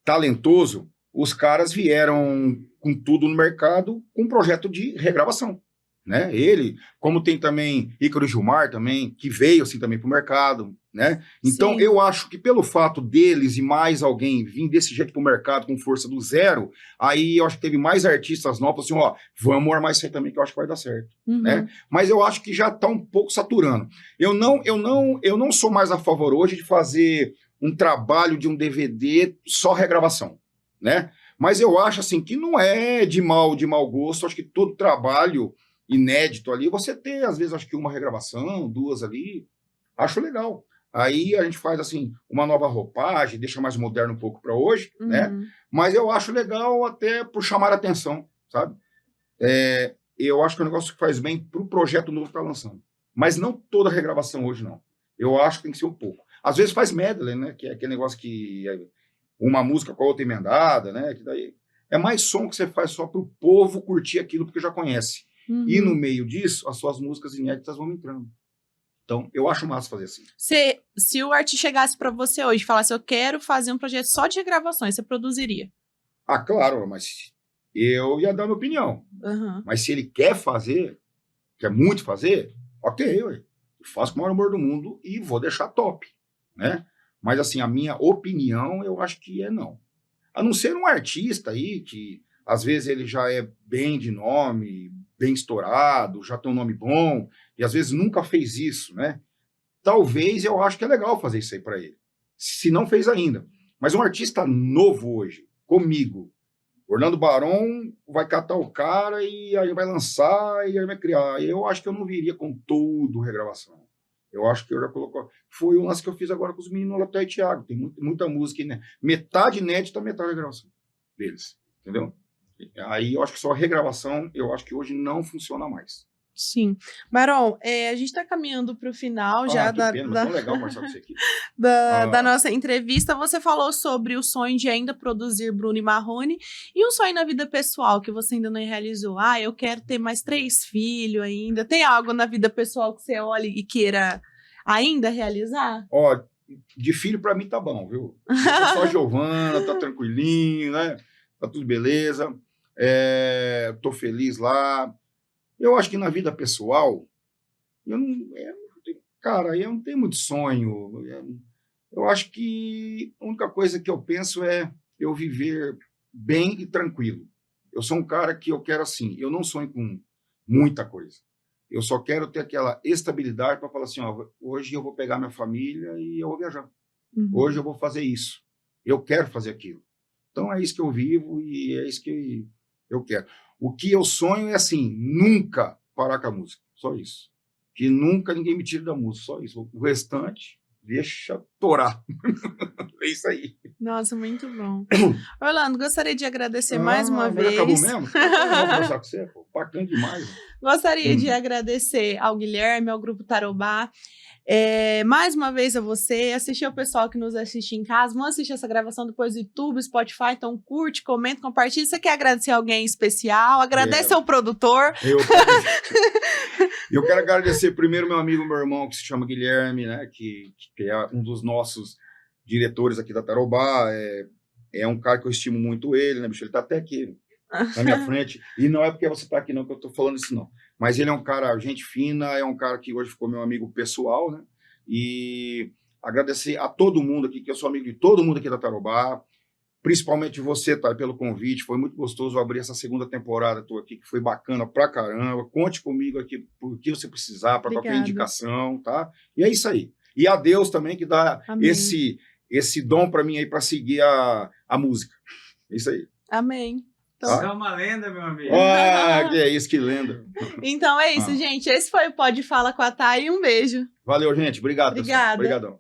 talentoso, os caras vieram com tudo no mercado, com um projeto de regravação. Né? Ele, como tem também Ícaro Gilmar também, que veio assim também para o mercado, né? Então Sim. eu acho que pelo fato deles e mais alguém vir desse jeito para o mercado com força do zero, aí eu acho que teve mais artistas novos assim, ó, vamos armar isso aí também que eu acho que vai dar certo, né? Mas eu acho que já está um pouco saturando. Eu não sou mais a favor hoje de fazer um trabalho de um DVD só regravação, né? Mas eu acho assim que não é de mau gosto, acho que todo trabalho inédito ali, você ter, às vezes, acho que uma regravação, 2 ali, acho legal. Aí a gente faz, assim, uma nova roupagem, deixa mais moderno um pouco para hoje, né? Mas eu acho legal até por chamar a atenção, sabe? Eu acho que é um negócio que faz bem pro projeto novo que tá lançando. Mas não toda regravação hoje, não. Eu acho que tem que ser um pouco. Às vezes faz medley, né? Que é aquele negócio que uma música com a outra emendada, né? Que daí é mais som que você faz só pro povo curtir aquilo porque já conhece. E no meio disso, as suas músicas inéditas vão entrando. Então, eu acho massa fazer assim. Se o artista chegasse pra você hoje e falasse, eu quero fazer um projeto só de regravações, você produziria? Ah, claro, mas eu ia dar minha opinião. Mas se ele quer fazer, quer muito fazer, ok, eu faço com o maior amor do mundo e vou deixar top, né? Mas assim, a minha opinião, eu acho que é não. A não ser um artista aí, que às vezes ele já é bem de nome, bem estourado, já tem um nome bom, e às vezes nunca fez isso, né? Talvez eu acho que é legal fazer isso aí para ele, se não fez ainda. Mas um artista novo hoje, comigo, Orlando Barão vai catar o cara e aí vai lançar e aí vai criar. Eu acho que eu não viria com todo regravação. Eu acho que eu já colocou. Foi o lance que eu fiz agora com os meninos Laté e Thiago. Tem muita música, né? Metade inédita, metade regravação deles, entendeu? Aí eu acho que só a regravação, eu acho que hoje não funciona mais. Sim. Barão, a gente está caminhando para o final já que pena, mas tão legal conversar com você aqui. da nossa entrevista. Você falou sobre o sonho de ainda produzir Bruno e Marrone e um sonho na vida pessoal que você ainda não realizou. Eu quero ter mais 3 filhos ainda. Tem algo na vida pessoal que você olhe e queira ainda realizar? De filho para mim tá bom, viu? Só a Giovana, tá tranquilinho, né? Tá tudo beleza. Tô feliz lá. Eu acho que na vida pessoal, eu não tenho muito sonho. Eu acho que a única coisa que eu penso é eu viver bem e tranquilo. Eu sou um cara que eu quero assim, eu não sonho com muita coisa. Eu só quero ter aquela estabilidade para falar assim, hoje eu vou pegar minha família e eu vou viajar. Hoje eu vou fazer isso. Eu quero fazer aquilo. Então é isso que eu vivo e é isso que eu quero. O que eu sonho é assim, nunca parar com a música. Só isso. Que nunca ninguém me tire da música. Só isso. O restante, deixa torar. É isso aí. Nossa, muito bom. Orlando, gostaria de agradecer mais uma vez. Acabou mesmo? Eu vou conversar com você, pô. Bacana demais. Gostaria de agradecer ao Guilherme, ao Grupo Tarobá. Mais uma vez a você, assistir ao pessoal que nos assiste em casa, vão assistir essa gravação depois do YouTube, Spotify, então curte, comenta, compartilha. Você quer agradecer alguém especial? Agradece ao produtor. Eu quero agradecer primeiro meu amigo, meu irmão, que se chama Guilherme, né, que é um dos nossos diretores aqui da Tarobá. É um cara que eu estimo muito ele, né, bicho? Ele tá até aqui na minha frente. E não é porque você tá aqui não que eu tô falando isso, não. Mas ele é um cara, gente fina, é um cara que hoje ficou meu amigo pessoal, né? E agradecer a todo mundo aqui, que eu sou amigo de todo mundo aqui da Tarobá, principalmente você, tá, pelo convite. Foi muito gostoso abrir essa segunda temporada, tô aqui, que foi bacana pra caramba. Conte comigo aqui por que você precisar, para qualquer indicação, tá? E é isso aí. E a Deus também, que dá esse dom para mim aí, para seguir a música. É isso aí. Amém. Então, É uma lenda, meu amigo. Ah, que é isso, que lenda. então é isso, gente. Esse foi o Pode Fala com a Thay. Um beijo. Valeu, gente. Obrigado. pessoal. Obrigada. Obrigadão.